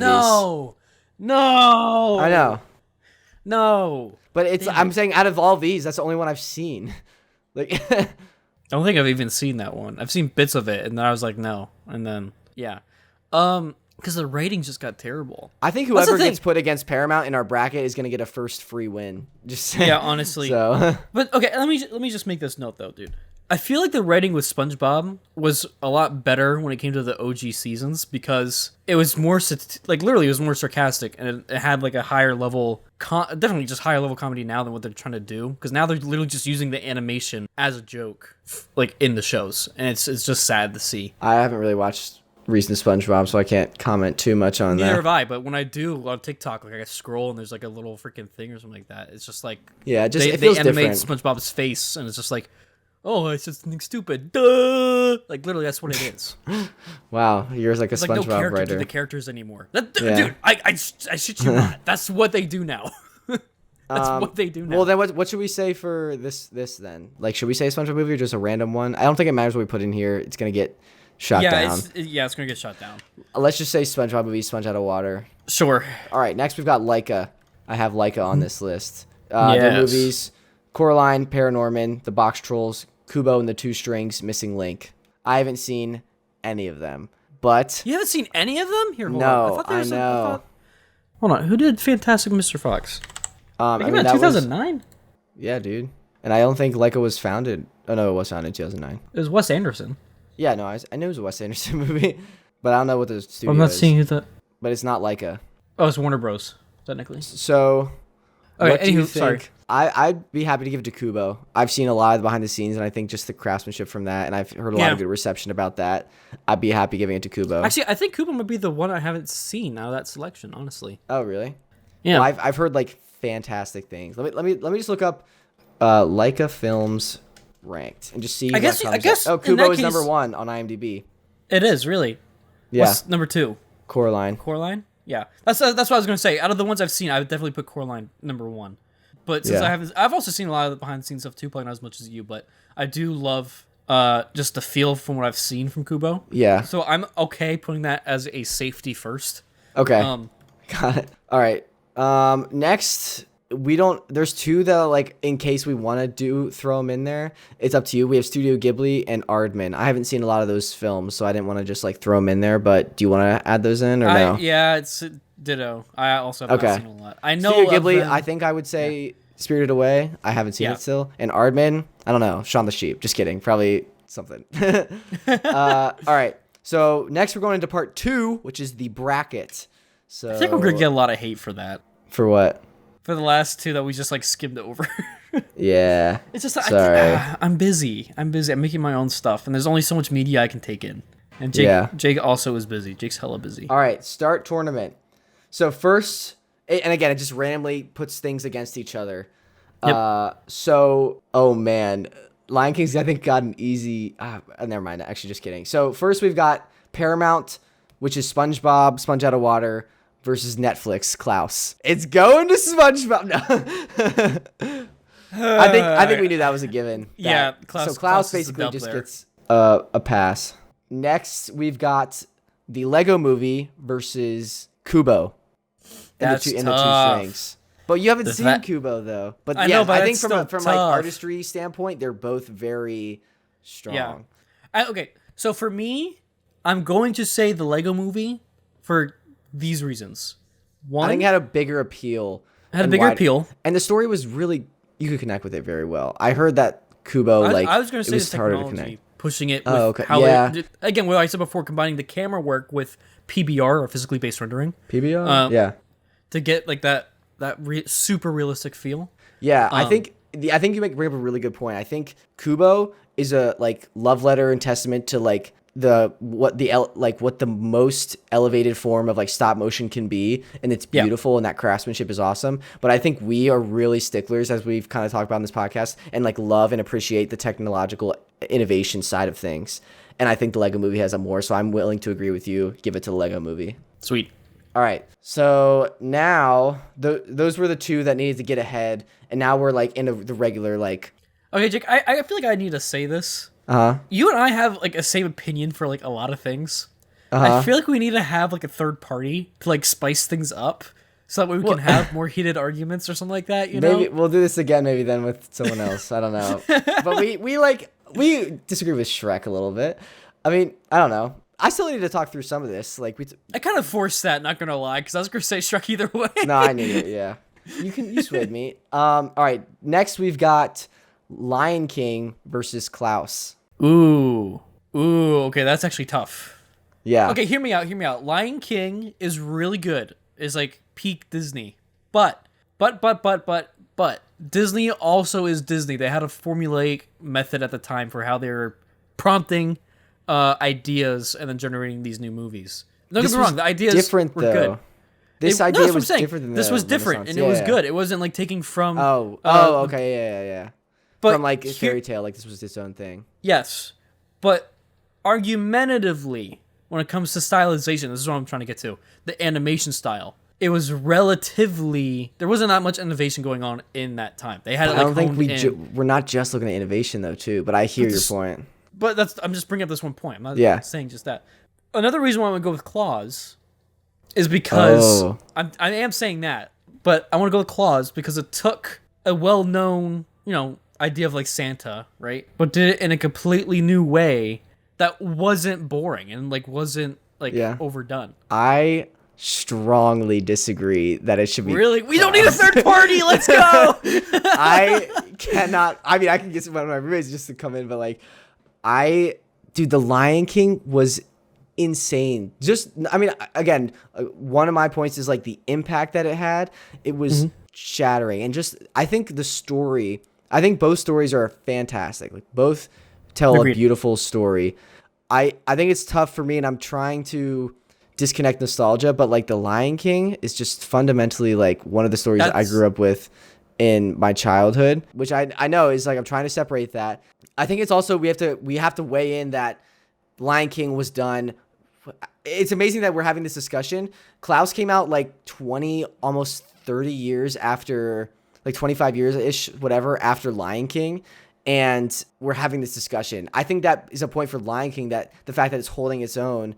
No, I know. No. But I'm saying out of all these, that's the only one I've seen. Like, I don't think I've even seen that one. I've seen bits of it, and then I was like, no, and then yeah, because the ratings just got terrible. I think whoever gets put against Paramount in our bracket is gonna get a first free win. Just yeah, honestly. So, but okay, let me just make this note though, dude. I feel like the writing with SpongeBob was a lot better when it came to the OG seasons because it was more literally it was more sarcastic and it had like a higher level definitely just higher level comedy now than what they're trying to do because now they're literally just using the animation as a joke like in the shows and it's just sad to see. I haven't really watched recent SpongeBob, so I can't comment too much on that. Neither have I, but when I do on TikTok, like I scroll and there's like a little freaking thing or something like that, it's just like it they feels animate different. SpongeBob's face and it's just like, oh, it's just something stupid. Duh! Like literally, that's what it is. Wow, you're like a It's SpongeBob like no character writer. to the characters anymore. Dude, I shit you not. That's what they do now. That's what they do now. Well, then what should we say for this then? Like, should we say a SpongeBob movie or just a random one? I don't think it matters what we put in here. It's gonna get shot down. It's gonna get shot down. Let's just say SpongeBob movie, Sponge Out of Water. Sure. All right, next we've got Laika. I have Laika on this list. Their movies: Coraline, Paranorman, The Box Trolls, Kubo and the Two Strings, Missing Link. I haven't seen any of them, but you haven't seen any of them? Here, hold on. I know. Hold on, who did Fantastic Mr. Fox? I mean, that 2009. Yeah, dude. And I don't think Laika was founded. Oh no, it was founded in 2009. It was Wes Anderson. Yeah, no, I knew it was a Wes Anderson movie, but I don't know what the studio is. I'm not seeing who that. But it's not Laika. Oh, it's Warner Bros. Technically. So, what do you think? Sorry. I'd be happy to give it to Kubo. I've seen a lot of the behind the scenes, and I think just the craftsmanship from that, and I've heard a lot of good reception about that. I'd be happy giving it to Kubo. Actually, I think Kubo might be the one I haven't seen out of that selection, honestly. Oh, really? Yeah. Well, I've heard like fantastic things. Let me just look up Laika films ranked and just see. I guess. Oh, Kubo is number 1 on IMDb. It is really. Yeah. What's number 2? Coraline. Yeah, that's what I was gonna say. Out of the ones I've seen, I would definitely put Coraline number 1. But since I've also seen a lot of the behind the scenes stuff too, probably not as much as you, but I do love just the feel from what I've seen from Kubo. Yeah. So I'm okay putting that as a safety first. Okay. Got it. All right. Next, there's 2 that like in case we want to throw them in there. It's up to you. We have Studio Ghibli and Aardman. I haven't seen a lot of those films, so I didn't want to just like throw them in there. But do you want to add those in or no? Yeah, it's ditto. I also have not seen a lot. I know Studio Ghibli. I think I would say Spirited Away. I haven't seen it still. And Aardman. I don't know. Shaun the Sheep. Just kidding. Probably something. All right. So next we're going into part 2, which is the bracket. So I think we're gonna get a lot of hate for that. For what? For the last 2 that we just like skimmed over. Yeah. It's just sorry. I'm busy. I'm making my own stuff, and there's only so much media I can take in. And Jake also is busy. Jake's hella busy. All right, start tournament. So first, and again, it just randomly puts things against each other. Yep. Oh man, Lion King's I think got an easy. Never mind. Actually, just kidding. So first we've got Paramount, which is SpongeBob, Sponge Out of Water, versus Netflix, Klaus. It's going to SpongeBob. No. I think we knew that was a given. Yeah, Klaus basically just gets a pass. Next, we've got the Lego Movie versus Kubo. That's the two tough. strings. But you haven't seen Kubo though. But I know, but I think from like artistry standpoint, they're both very strong. Yeah. Okay, so for me, I'm going to say the Lego Movie for these reasons. one. I think it had a bigger appeal. It had a bigger appeal. And the story was really, you could connect with it very well. I heard that Kubo, I was going to say the technology, pushing it with again, what I said before, combining the camera work with PBR, or physically based rendering. PBR? Yeah. To get like that super realistic feel. Yeah, I think you bring up a really good point. I think Kubo is a like love letter and testament to like what the most elevated form of like stop motion can be, and it's beautiful and that craftsmanship is awesome. But I think we are really sticklers, as we've kind of talked about in this podcast, and like love and appreciate the technological innovation side of things. And I think the Lego Movie has a more, so I'm willing to agree with you. Give it to the Lego Movie. Sweet. All right, so now those were the two that needed to get ahead, and now we're like in the regular like. Okay, Jake, I feel like I need to say this. You and I have like a same opinion for like a lot of things. I feel like we need to have like a third party to like spice things up, so that way we can have more heated arguments or something like that. You know, maybe we'll do this again. Maybe then with someone else. I don't know. But we disagree with Shrek a little bit. I mean, I don't know. I still need to talk through some of this. Like I kind of forced that, not gonna lie, because I was gonna say Shrek either way. No, I knew it. Yeah, you swayed me. All right. Next, we've got Lion King versus Klaus. Ooh. Okay, that's actually tough. Yeah. Okay, hear me out. Lion King is really good. It's like peak Disney, but Disney also is Disney. They had a formulaic method at the time for how they were prompting ideas and then generating these new movies. Don't get me wrong, the ideas different, were good. This idea was different than this was different, and it was good. It wasn't like taking from okay, yeah. But from like a fairy tale, like this was its own thing. Yes, but argumentatively, when it comes to stylization, this is what I'm trying to get to. The animation style, it was relatively, there wasn't that much innovation going on in that time. They had. I don't think we're not just looking at innovation though, too. But I hear your point. But I'm just bringing up this one point. I'm not saying just that. Another reason why I would go with Claws is because I am saying that, but I want to go with Claws because it took a well-known, idea of like Santa, right? But did it in a completely new way that wasn't boring and like wasn't like overdone. I strongly disagree that it should be. Really? We don't need a third party. Let's go. I cannot. I mean, I can get one of my roommates just to come in, but like, dude, The Lion King was insane. Just, I mean, again, one of my points is like the impact that it had. It was shattering, and just I think the story. I think both stories are fantastic. Like both tell a beautiful story. I think it's tough for me, and I'm trying to disconnect nostalgia, but like The Lion King is just fundamentally like one of the stories that I grew up with in my childhood, which I know is like I'm trying to separate that. I think it's also we have to weigh in that Lion King was done. It's amazing that we're having this discussion. Klaus came out like 20, almost 30 years after, like 25 years-ish, whatever, after Lion King. And we're having this discussion. I think that is a point for Lion King, that the fact that it's holding its own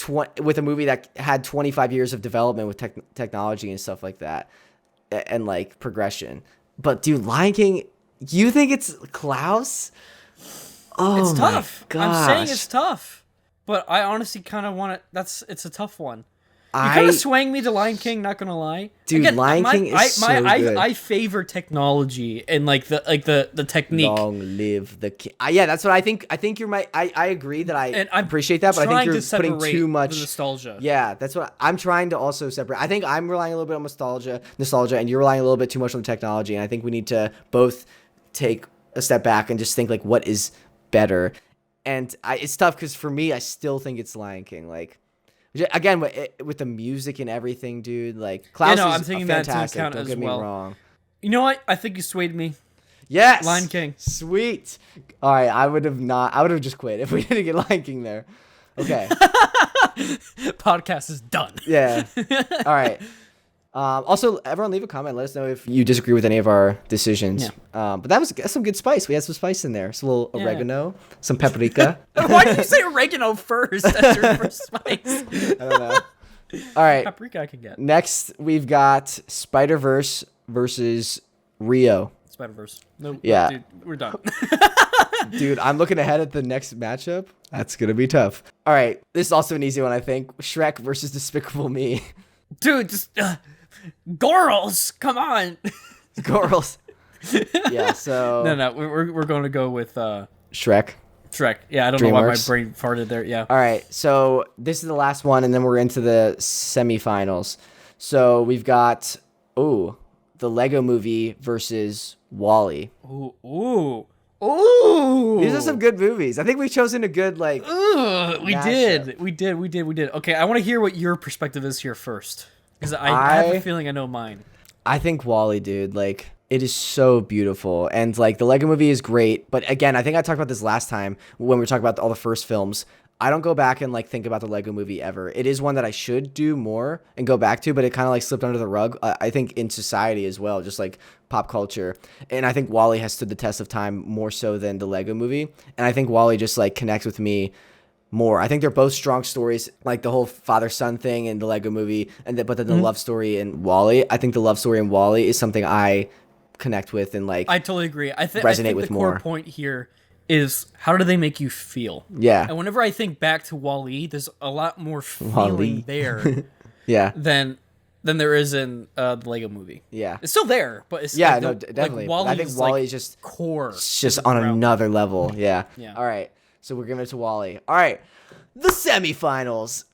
with a movie that had 25 years of development with technology and stuff like that, and like progression. But dude, Lion King, you think it's Klaus? Oh, it's tough. I'm saying it's tough, but I honestly kind of want to. It's a tough one. You kind of swaying me to Lion King, not gonna lie. Dude, again, Lion King is so good. I favor technology and like the technique. Long live the king. Yeah, that's what I think. I think you're my. I agree that I appreciate that, but I think you're putting too much nostalgia. Yeah, that's what I'm trying to also separate. I think I'm relying a little bit on nostalgia, and you're relying a little bit too much on the technology. And I think we need to both take a step back and just think like what is better. And it's tough because for me, I still think it's Lion King. Like. Again, with the music and everything, dude, like Klaus is fantastic. Don't get me wrong. You know what? I think you swayed me. Yes, Lion King. Sweet. All right, I would have just quit if we didn't get Lion King there. Okay. Podcast is done. Yeah. All right. Also, everyone leave a comment. Let us know if you disagree with any of our decisions. Yeah. But that's some good spice. We had some spice in there. Some little oregano, some paprika. Why did you say oregano first? That's your first spice. I don't know. All right. Paprika I can get. Next, we've got Spider-Verse versus Rio. Spider-Verse. No. Yeah. Dude, we're done. Dude, I'm looking ahead at the next matchup. That's going to be tough. All right. This is also an easy one, I think. Shrek versus Despicable Me. Dude, just girls, come on. Girls. Yeah. So No, we're going to go with Shrek. Shrek. Yeah, I don't know why my DreamWorks. brain farted there. Yeah. All right. So this is the last one, and then we're into the semifinals. So we've got the Lego Movie versus Wall-E. Ooh. These are some good movies. I think we've chosen a good like. We did. Okay, I want to hear what your perspective is here first, because I have a feeling I know mine. I think Wall-E, dude, like it is so beautiful, and like the Lego Movie is great. But again, I think I talked about this last time when we were talking about all the first films. I don't go back and like think about the Lego Movie ever. It is one that I should do more and go back to, but it kind of like slipped under the rug. I think in society as well, just like pop culture. And I think Wall-E has stood the test of time more so than the Lego Movie. And I think Wall-E just like connects with me more. I think they're both strong stories, like the whole father-son thing in the Lego Movie, but then the love story in Wall-E. I think the love story in Wall-E is something I connect with and like I totally agree. I think with the more. core point here is how do they make you feel? Yeah. And whenever I think back to Wall-E, there's a lot more feeling there yeah. than there is in the Lego Movie. Yeah. It's still there, but it's definitely. Like, I think Wall-E like is just core. It's just on another level. Yeah. Yeah. All right. So we're giving it to Wall-E. All right. The semifinals.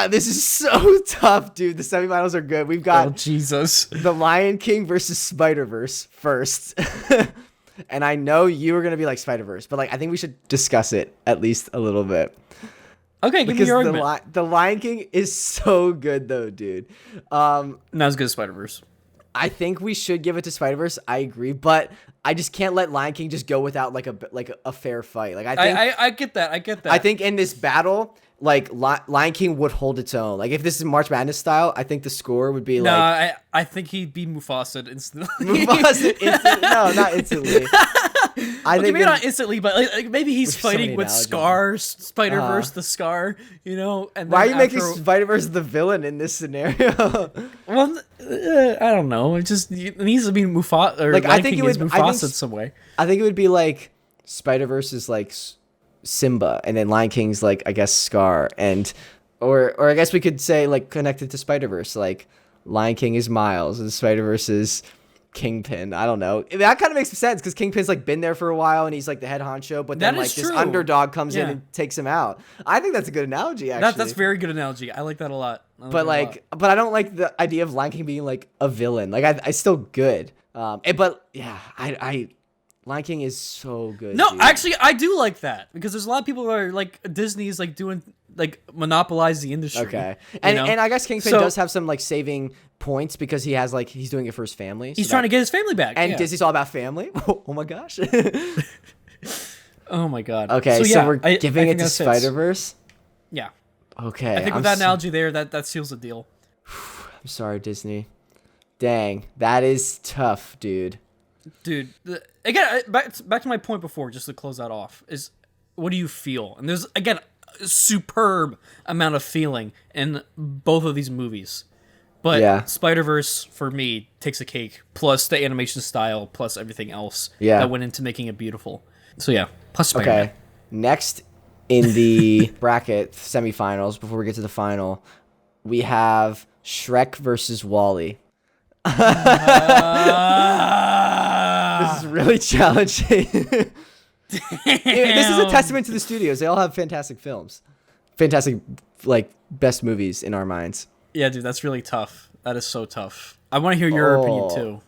This is so tough, dude. The semifinals are good. We've got Jesus. The Lion King versus Spider-Verse first. And I know you were going to be like Spider-Verse, but like I think we should discuss it at least a little bit. Okay, give me your argument. The Lion King is so good though, dude. Not as good as Spider-Verse. I think we should give it to Spider-Verse. I agree, but I just can't let Lion King just go without like a fair fight. Like I think I get that. I think in this battle, like Lion King would hold its own. Like if this is March Madness style, I think the score would be like. I think he'd be Mufasa instantly. Mufasa instantly? No, not instantly. I think maybe not instantly, but like maybe he's fighting with analogies. Scar, Spider-Verse, the Scar, you know. And why are you making Spider-Verse the villain in this scenario? Well, I don't know. It needs to be Mufasa. Or like Lion King is Mufasa in some way. I think it would be like Spider-Verse is like Simba, and then Lion King's like I guess Scar, and or I guess we could say like connected to Spider-Verse, like Lion King is Miles and Spider-Verse is Kingpin. I don't know. That kind of makes sense because Kingpin's like been there for a while and he's like the head honcho, but then like this underdog comes in and takes him out. I think that's a good analogy. Actually, that's a very good analogy. I like that a lot. But I don't like the idea of Lion King being like a villain. Like I still good. But yeah, Lion King is so good. No, dude. Actually, I do like that because there's a lot of people that are like Disney's like doing like monopolize the industry. Okay, and I guess Kingpin does have some like saving points because he has like he's doing it for his family. He's trying to get his family back, and Disney's all about family. Oh my gosh. Oh my god. Okay, so we're giving it to Spider-Verse. Yeah. Okay. I think with that analogy there, that seals the deal. I'm sorry, Disney. Dang, that is tough, dude. Dude, again, back to my point before, just to close that off, is what do you feel? And there's, again, a superb amount of feeling in both of these movies. But Spider-Verse, for me, takes a cake, plus the animation style, plus everything else that went into making it beautiful. So yeah, plus Spider-Man. Okay, next in the bracket semifinals, before we get to the final, we have Shrek versus Wall-E. This is really challenging. This is a testament to the studios. They all have fantastic films. Fantastic, like, best movies in our minds. Yeah, dude, that's really tough. That is so tough. I want to hear your opinion, too.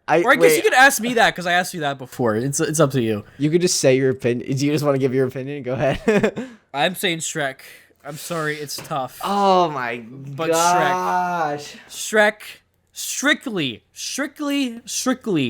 I guess you could ask me that, because I asked you that before. It's up to you. You could just say your opinion. Do you just want to give your opinion? Go ahead. I'm saying Shrek. I'm sorry, it's tough. Oh, my gosh. Shrek... Strictly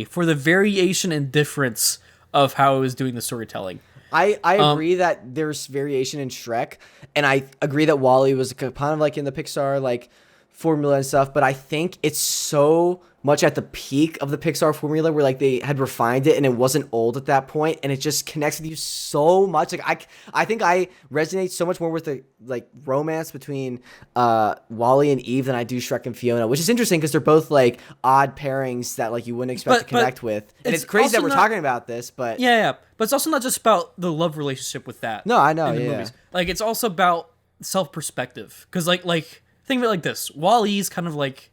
for the variation and difference of how it was doing the storytelling. I agree that there's variation in Shrek, and I agree that Wall-E was kind of like in the Pixar like formula and stuff, but I think it's so much at the peak of the Pixar formula where like they had refined it and it wasn't old at that point, and it just connects with you so much. Like I think I resonate so much more with the like romance between Wall-E and Eve than I do Shrek and Fiona, which is interesting because they're both like odd pairings that like you wouldn't expect to connect with. And it's crazy that we're talking about this, but yeah, but it's also not just about the love relationship with that. No, I know. In the movies. Like it's also about self-perspective because like think of it like this: Wall-E's kind of like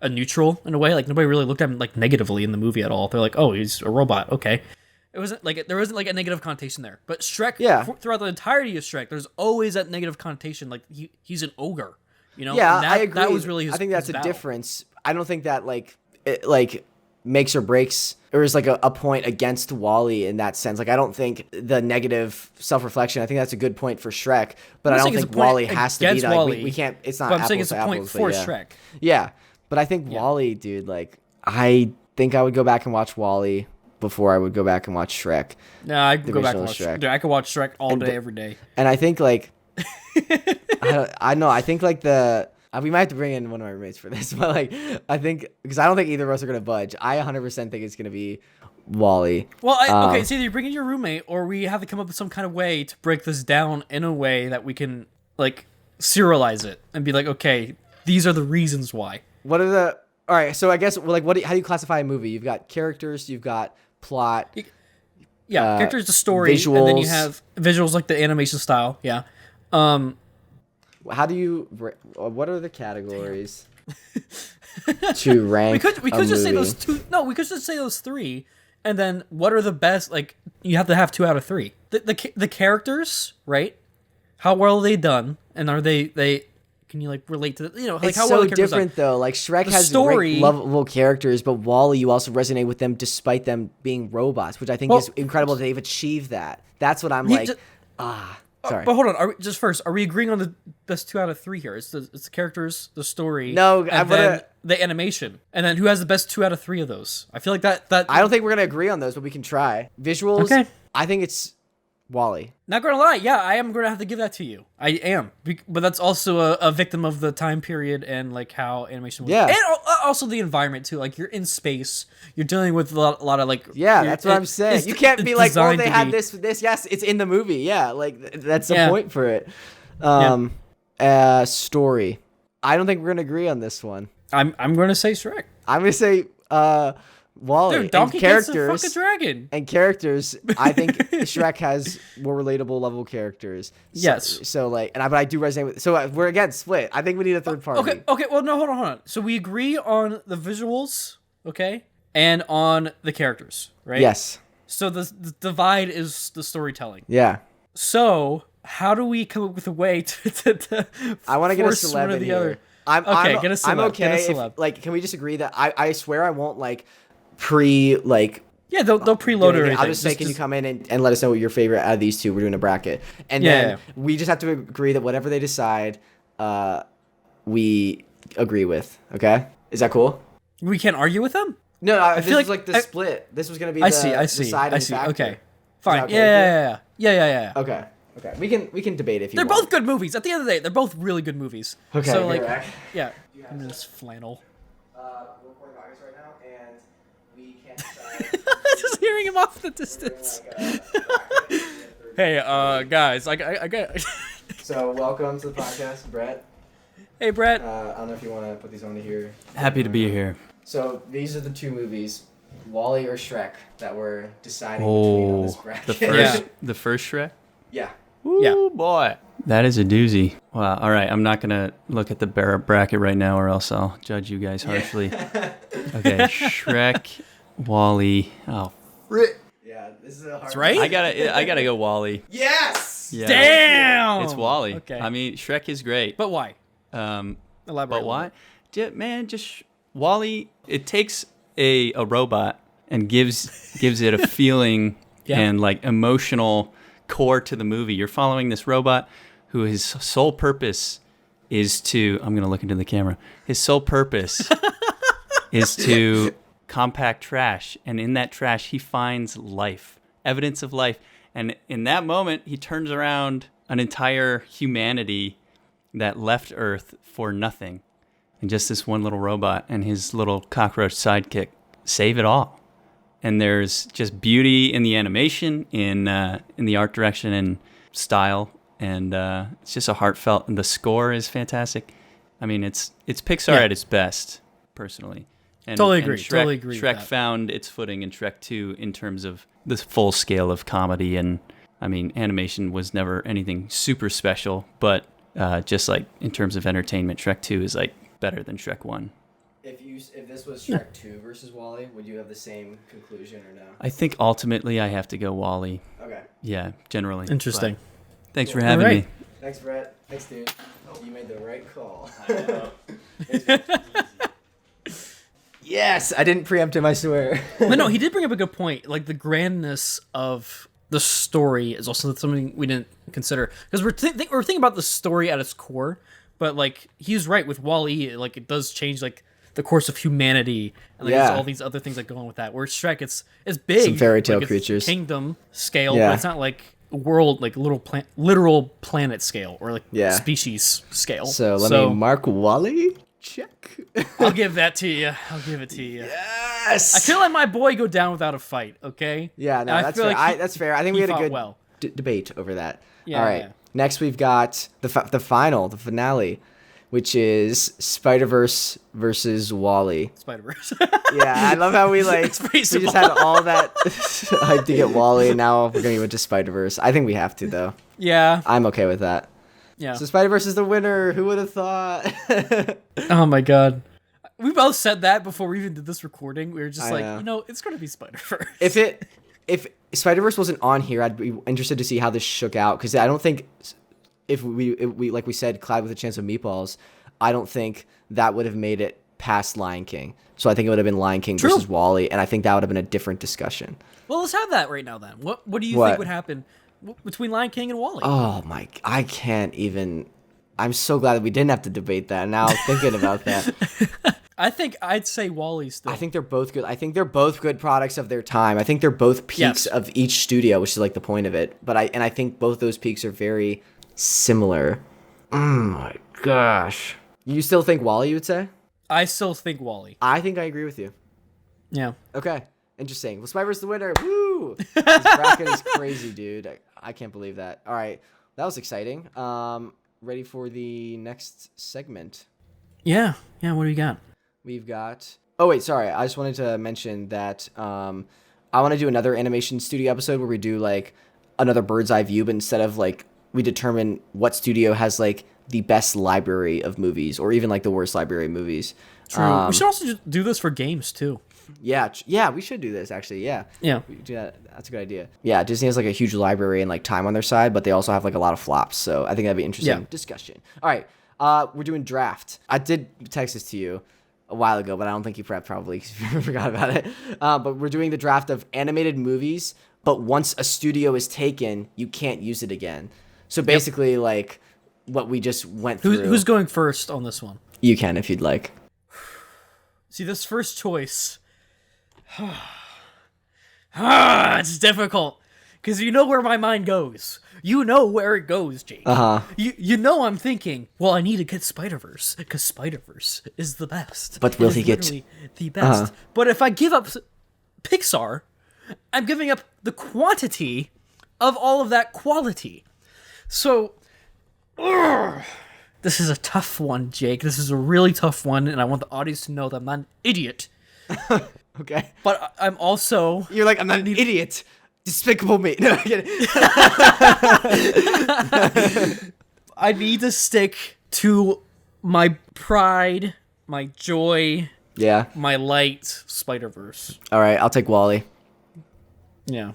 a neutral in a way. Like nobody really looked at him like negatively in the movie at all. They're like, oh, he's a robot. Okay. It wasn't like there wasn't like a negative connotation there. But Shrek, throughout the entirety of Shrek, there's always that negative connotation. Like he's an ogre, you know? Yeah, and I agree. That was really his, I think that's his a battle. difference. I don't think that it makes or breaks, or is like a point against Wall-E in that sense. Like I don't think the negative self-reflection. I think that's a good point for Shrek, but I don't think Wall-E has to be like we can't. It's not. But I'm apples saying it's to a point apples, for yeah. Shrek. Yeah, but I think Wall-E, dude. Like I think I would go back and watch Wall-E before I would go back and watch Shrek. No, I could go back and watch Shrek. Dude, I could watch Shrek all day, every day. And I think like, I know. I think like we might have to bring in one of my roommates for this, but like I think because I don't think either of us are gonna budge. I 100% think it's gonna be Wall-E. Well, okay, it's either you bring in your roommate or we have to come up with some kind of way to break this down in a way that we can like serialize it and be like, okay, these are the reasons why. What are the? All right, so I guess like how do you classify a movie? You've got characters, you've got plot. Yeah, characters, the story, visuals. and then you have visuals like the animation style. Yeah. How do you? What are the categories to rank? We could just say those two. No, we could just say those three, and then what are the best? Like you have to have 2 out of 3. The characters, right? How well are they done, and are they? Can you like relate to like it's how well so the characters different done? though. Like Shrek has story, great lovable characters, but Wall-E, you also resonate with them despite them being robots, which I think is incredible that they've achieved that. That's what I'm like. Sorry. But hold on. Are we agreeing on the best 2 out of 3 here? It's the characters, the story, no, and then the animation, and then who has the best 2 out of 3 of those? I feel like that. I don't think we're gonna agree on those, but we can try. Visuals. Okay. I think it's Wall-E. Not gonna lie, yeah, I am gonna have to give that to you. I am, but that's also a victim of the time period and like how animation was. Yeah, and also the environment too. Like you're in space, you're dealing with a lot of like. Yeah, that's what I'm saying. You can't be like, oh, they had this. Yes, it's in the movie. Yeah, like that's the point for it. Story. I don't think we're gonna agree on this one. I'm gonna say Shrek. I'm gonna say Wall-E. Dude, Donkey and characters, gets a fucking dragon. And characters, I think Shrek has more relatable level characters. Yes. So like, but I do resonate with. So we're again split. I think we need a third party. Okay. Well, no, hold on. So we agree on the visuals, okay, and on the characters, right? Yes. So the divide is the storytelling. Yeah. So how do we come up with a way to I want to get a celeb one or in the here. other? I'm get a celeb. I'm okay. Get a celeb. Like, can we just agree that I swear I won't they'll preload everything. I'll just say, can you come in and let us know what your favorite out of these two? We're doing a bracket, and then we just have to agree that whatever they decide, we agree with. Okay, is that cool? We can't argue with them. No, I feel like the split. This was gonna be. I see. Factor. Okay, fine. Okay yeah. Okay. We can debate if you. They're want. both good movies. At the end of the day, they're both really good movies. Okay. So yeah. I'm just flannel. We're recording August right now, and we can't decide. Just hearing him off the distance. Hey, guys, I got. So welcome to the podcast, Brett. Hey, Brett. I don't know if you want to put these on here. Happy to be here. So these are the 2 movies, Wall-E or Shrek, that we're deciding between on this bracket. The first Shrek? Yeah. Ooh, boy. That is a doozy. Wow. All right. I'm not going to look at the bracket right now or else I'll judge you guys harshly. Okay. Shrek, Wall-E. Oh, yeah, this is a hard That's right. I gotta go Wall-E. Yes! Yeah. Damn! It's Wall-E. Okay. I mean, Shrek is great. But why? Elaborate. But why? Just Wall-E, it takes a robot and gives it a feeling and like emotional core to the movie. You're following this robot who his sole purpose is to, I'm going to look into the camera. His sole purpose is to compact trash. And in that trash, he finds life, evidence of life. And in that moment, he turns around an entire humanity that left Earth for nothing. And just this one little robot and his little cockroach sidekick save it all. And there's just beauty in the animation, in the art direction and style, and it's just a heartfelt. And the score is fantastic. I mean, it's Pixar at its best, personally. And, totally agree. Shrek found its footing in Shrek 2 in terms of the full scale of comedy, and I mean, animation was never anything super special, but just like in terms of entertainment, Shrek 2 is like better than Shrek 1. If this was Shrek 2 versus WALL-E, would you have the same conclusion or no? I think ultimately I have to go WALL-E. Okay. Yeah, generally. Interesting. But thanks for having me. Thanks, Brett. Thanks, dude. You made the right call. Yes, I didn't preempt him, I swear. But no, he did bring up a good point. Like, the grandness of the story is also something we didn't consider. Because we're thinking about the story at its core, but, like, he's right with WALL-E. Like, it does change, like, the course of humanity, and like, there's all these other things that go on with that. Whereas Shrek, it's big, some fairy tale like, creatures, kingdom scale, but it's not like world, like literal planet scale or like species scale. So let me mark WALL-E. Check. I'll give that to you. I'll give it to you. Yes. I feel like my boy go down without a fight. Okay. Yeah, no, that's fair. Like that's fair. I think we had a good debate over that. Yeah, all right. Yeah. Next, we've got the finale, which is Spider-Verse versus WALL-E. Spider-Verse. Yeah, I love how we just had all that hype to get WALL-E, and now we're going to go into Spider-Verse. I think we have to, though. Yeah. I'm okay with that. Yeah. So Spider-Verse is the winner. Who would have thought? Oh, my God. We both said that before we even did this recording. We were just it's going to be Spider-Verse. If Spider-Verse wasn't on here, I'd be interested to see how this shook out, because I don't think... If we like we said, Cloud with a Chance of Meatballs, I don't think that would have made it past Lion King. So I think it would have been Lion King versus WALL-E, and I think that would have been a different discussion. Well, let's have that right now then. What do you think would happen between Lion King and WALL-E? Oh my! I can't even. I'm so glad that we didn't have to debate that. Now thinking about that. I think I'd say WALL-E still. I think they're both good. I think they're both good products of their time. I think they're both peaks of each studio, which is like the point of it. But I think both those peaks are very similar. Oh my gosh. You still think WALL-E, you would say? I still think WALL-E. I think I agree with you. Yeah. Okay. Interesting. Well, Spider-Verse the winner. Woo! This bracket is crazy, dude. I can't believe that. All right. That was exciting. Ready for the next segment? Yeah. Yeah, what do we got? We've got... Oh, wait, sorry. I just wanted to mention that I want to do another animation studio episode where we do, like, another bird's eye view, but instead of, like, we determine what studio has, like, the best library of movies, or even, like, the worst library of movies. True. We should also just do this for games, too. Yeah, we should do this, actually, yeah. Yeah. That's a good idea. Yeah, Disney has, like, a huge library and, like, time on their side, but they also have, like, a lot of flops, so I think that'd be interesting discussion. All right, we're doing draft. I did text this to you a while ago, but I don't think you probably forgot about it. But we're doing the draft of animated movies, but once a studio is taken, you can't use it again. So basically, like, what we just went through. Who's going first on this one? You can, if you'd like. See, this first choice... it's difficult. Because you know where my mind goes. You know where it goes, Jake. Uh-huh. You know I'm thinking, well, I need to get Spider-Verse, because Spider-Verse is the best. But will he get... the best. But if I give up Pixar, I'm giving up the quantity of all of that quality. So, this is a tough one, Jake. This is a really tough one, and I want the audience to know that I'm not an idiot. Okay. But I'm also... You're like, I'm not an idiot. Despicable me. No, I'm kidding. I need to stick to my pride, my joy, my light, Spider-Verse. All right, I'll take WALL-E. Yeah.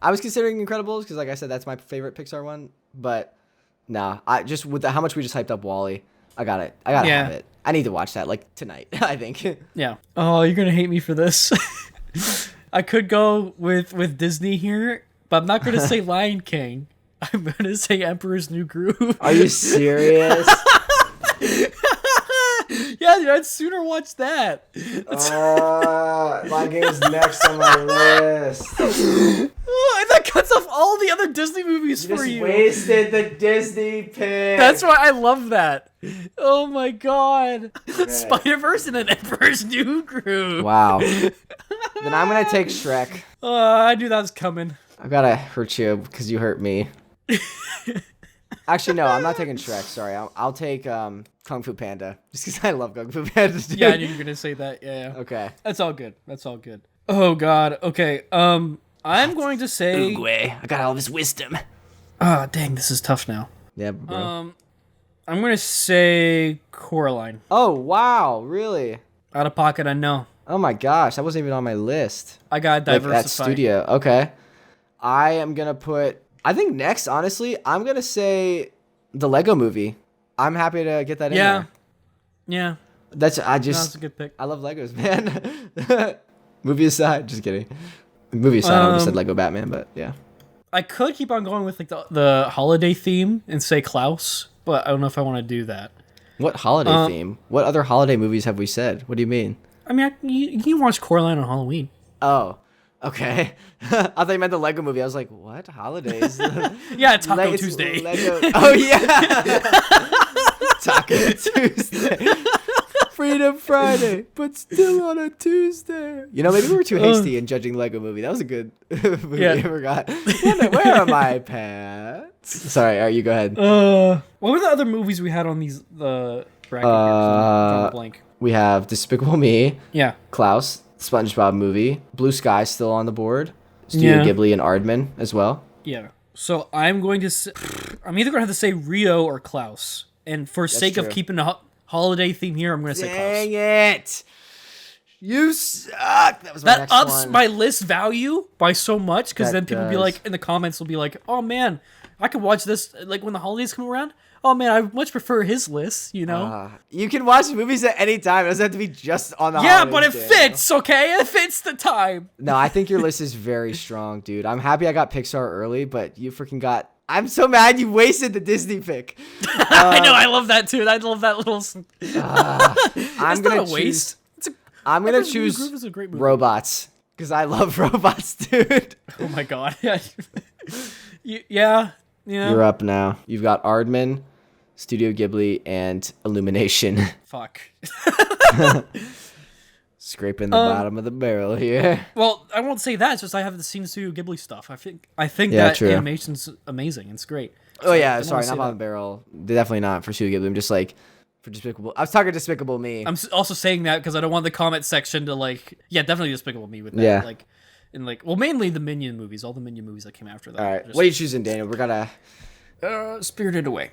I was considering Incredibles because, like I said, that's my favorite Pixar one. But nah, I just with how much we just hyped up WALL-E, I got it. I gotta have it. I need to watch that like tonight. I think. Yeah. Oh, you're gonna hate me for this. I could go with Disney here, but I'm not gonna say Lion King. I'm gonna say Emperor's New Groove. Are you serious? Yeah, dude, I'd sooner watch that. Lion King is next on my list. Oh, that cuts off all the other Disney movies for you. Wasted the Disney pick. That's why I love that. Oh my god. Okay. Spider-Verse and an Emperor's New Groove. Wow. Then I'm gonna take Shrek. I knew that was coming. I gotta hurt you because you hurt me. Actually, no, I'm not taking Shrek. Sorry, I'll take Kung Fu Panda just because I love Kung Fu Panda. Dude. Yeah, I knew you were gonna say that. Yeah. Okay. That's all good. That's all good. Oh god. Okay. I'm going to say. Oogway. I got all of his wisdom. Ah, dang, this is tough now. Yeah, bro. I'm gonna say Coraline. Oh wow, really? Out of pocket, I know. Oh my gosh, that wasn't even on my list. I gotta diversify. That studio. Okay. I am gonna put. I think next, honestly, I'm gonna say the Lego Movie. I'm happy to get that in there. Yeah. That's That's a good pick. I love Legos, man. Movie aside, just kidding. Movie aside, I would have said Lego Batman, but yeah. I could keep on going with like the holiday theme and say Klaus, but I don't know if I want to do that. What holiday theme? What other holiday movies have we said? What do you mean? I mean, you can watch Coraline on Halloween. Oh, okay. I thought you meant the Lego Movie. I was like, what holidays? Yeah, Taco Tuesday. Lego. Oh yeah. Taco Tuesday. Freedom Friday, but still on a Tuesday. You know, maybe we were too hasty in judging Lego Movie. That was a good movie. Yeah. I forgot. Where are my pets? Sorry, all right, you go ahead. What were the other movies we had on these bracket here? I'm drawing a blank. We have Despicable Me. Yeah. Klaus, SpongeBob movie. Blue Sky still on the board. Studio Ghibli and Aardman as well. Yeah. So I'm going to say, I'm either going to have to say Rio or Klaus. And for sake of keeping the holiday theme here, I'm going to say Klaus. Dang it. You suck. That was my next ups one. my list value by so much because then people be like, in the comments will be like, oh man, I could watch this like when the holidays come around. Oh man, I much prefer his list, you know? You can watch movies at any time. It doesn't have to be just on the Yeah, holidays, but it Daniel. fits, okay? It fits the time. No, I think your list is very strong, dude. I'm happy I got Pixar early, but you freaking got... I'm so mad you wasted the Disney pick. I know, I love that too. I love that little... I'm not a waste. I'm going to choose Groove is a great movie. robots, because I love robots, dude. Oh my god. Yeah. You're up now. You've got Aardman, Studio Ghibli, and Illumination. Fuck. Scraping the bottom of the barrel here. Well, I won't say that. It's just I haven't seen Studio Ghibli stuff. I think Yeah, that true. animation's amazing. It's great. Oh yeah, sorry, say not bottom of the barrel. Definitely not for Studio Ghibli. I'm just like for Despicable. I was talking Despicable Me. I'm also saying that because I don't want the comment section to definitely Despicable Me with that. Yeah. Well, mainly the Minion movies, all the Minion movies that came after that. All right, what are you choosing, Daniel? We're gonna. Spirited Away.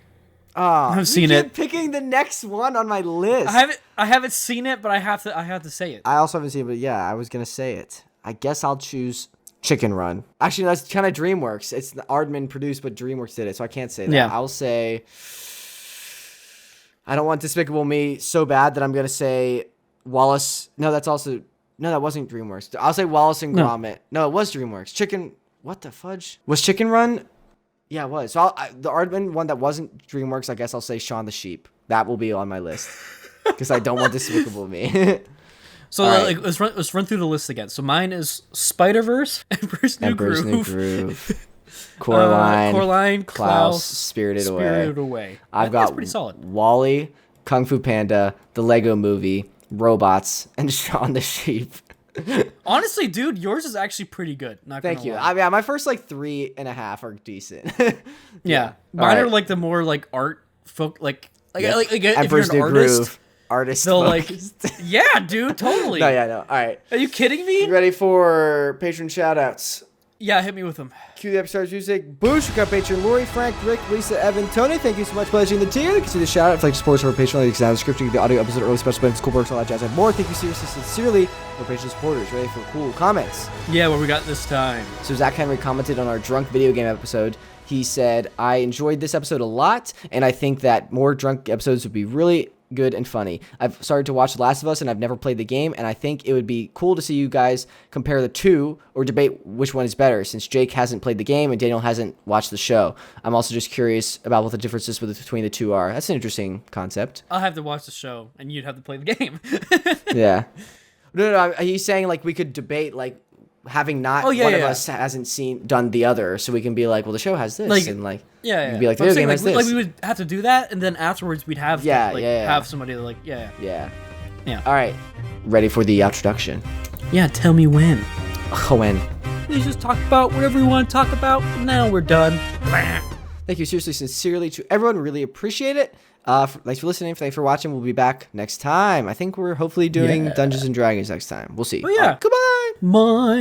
Oh, I've seen it. Picking the next one on my list. I haven't seen it, but I have to say it. I also haven't seen it, but yeah, I was gonna say it. I guess I'll choose Chicken Run. Actually, that's kind of DreamWorks. It's the Aardman produced, but DreamWorks did it, so I can't say that. Yeah. I'll say. I don't want Despicable Me so bad that I'm gonna say Wallace. No, that wasn't DreamWorks. I'll say Wallace and Gromit. No, it was DreamWorks. What the fudge? Was Chicken Run? Yeah, it was. So the Aardman one that wasn't DreamWorks, I guess I'll say Shaun the Sheep. That will be on my list because I don't want Despicable Me. So let's run through the list again. So mine is Spider-Verse, Emperor's New Groove. Coraline, Klaus, Spirited Away. I've got That's pretty solid. Wall-E, Kung Fu Panda, The Lego Movie, Robots, and Shaun the Sheep. Honestly, dude, yours is actually pretty good. Thank you. Lie. My first 3.5 are decent. Yeah. Mine are the more art folk if Emperor's you're an New artist, Groove. Artist they'll focused. yeah, dude, totally. No. All right. Are you kidding me? You ready for patron shoutouts? Yeah, hit me with them. Cue the episode's music. Boosh, we got Patron Lori, Frank, Rick, Lisa, Evan, Tony. Thank you so much for pledging the tier. You can see the shout out if you like support our Patreon. You can have the scripting, the audio episode, early special benefits, cool perks, all that jazz, and more. Thank you seriously, sincerely, for Patreon supporters. Ready for cool comments? Yeah, what we got this time? So Zach Henry commented on our drunk video game episode. He said, I enjoyed this episode a lot, and I think that more drunk episodes would be really good and funny. I've started to watch The Last of Us, and I've never played the game, and I think it would be cool to see you guys compare the two or debate which one is better, since Jake hasn't played the game and Daniel hasn't watched the show. I'm also just curious about what the differences between the two are. That's an interesting concept. I'll have to watch the show, and you'd have to play the game. Yeah. No, he's saying we could debate having not one of us hasn't done the other, so we can be well, the show has this, and yeah. be the video game has this. We would have to do that, and then afterwards we'd have have somebody Yeah. All right, ready for the introduction? Yeah, tell me when. When? Please just talk about whatever you want to talk about. Now we're done. Thank you, seriously, sincerely to everyone. Really appreciate it. Thanks for listening. Thanks for watching. We'll be back next time. I think we're hopefully doing Dungeons and Dragons next time. We'll see. Oh, yeah. Goodbye. Bye.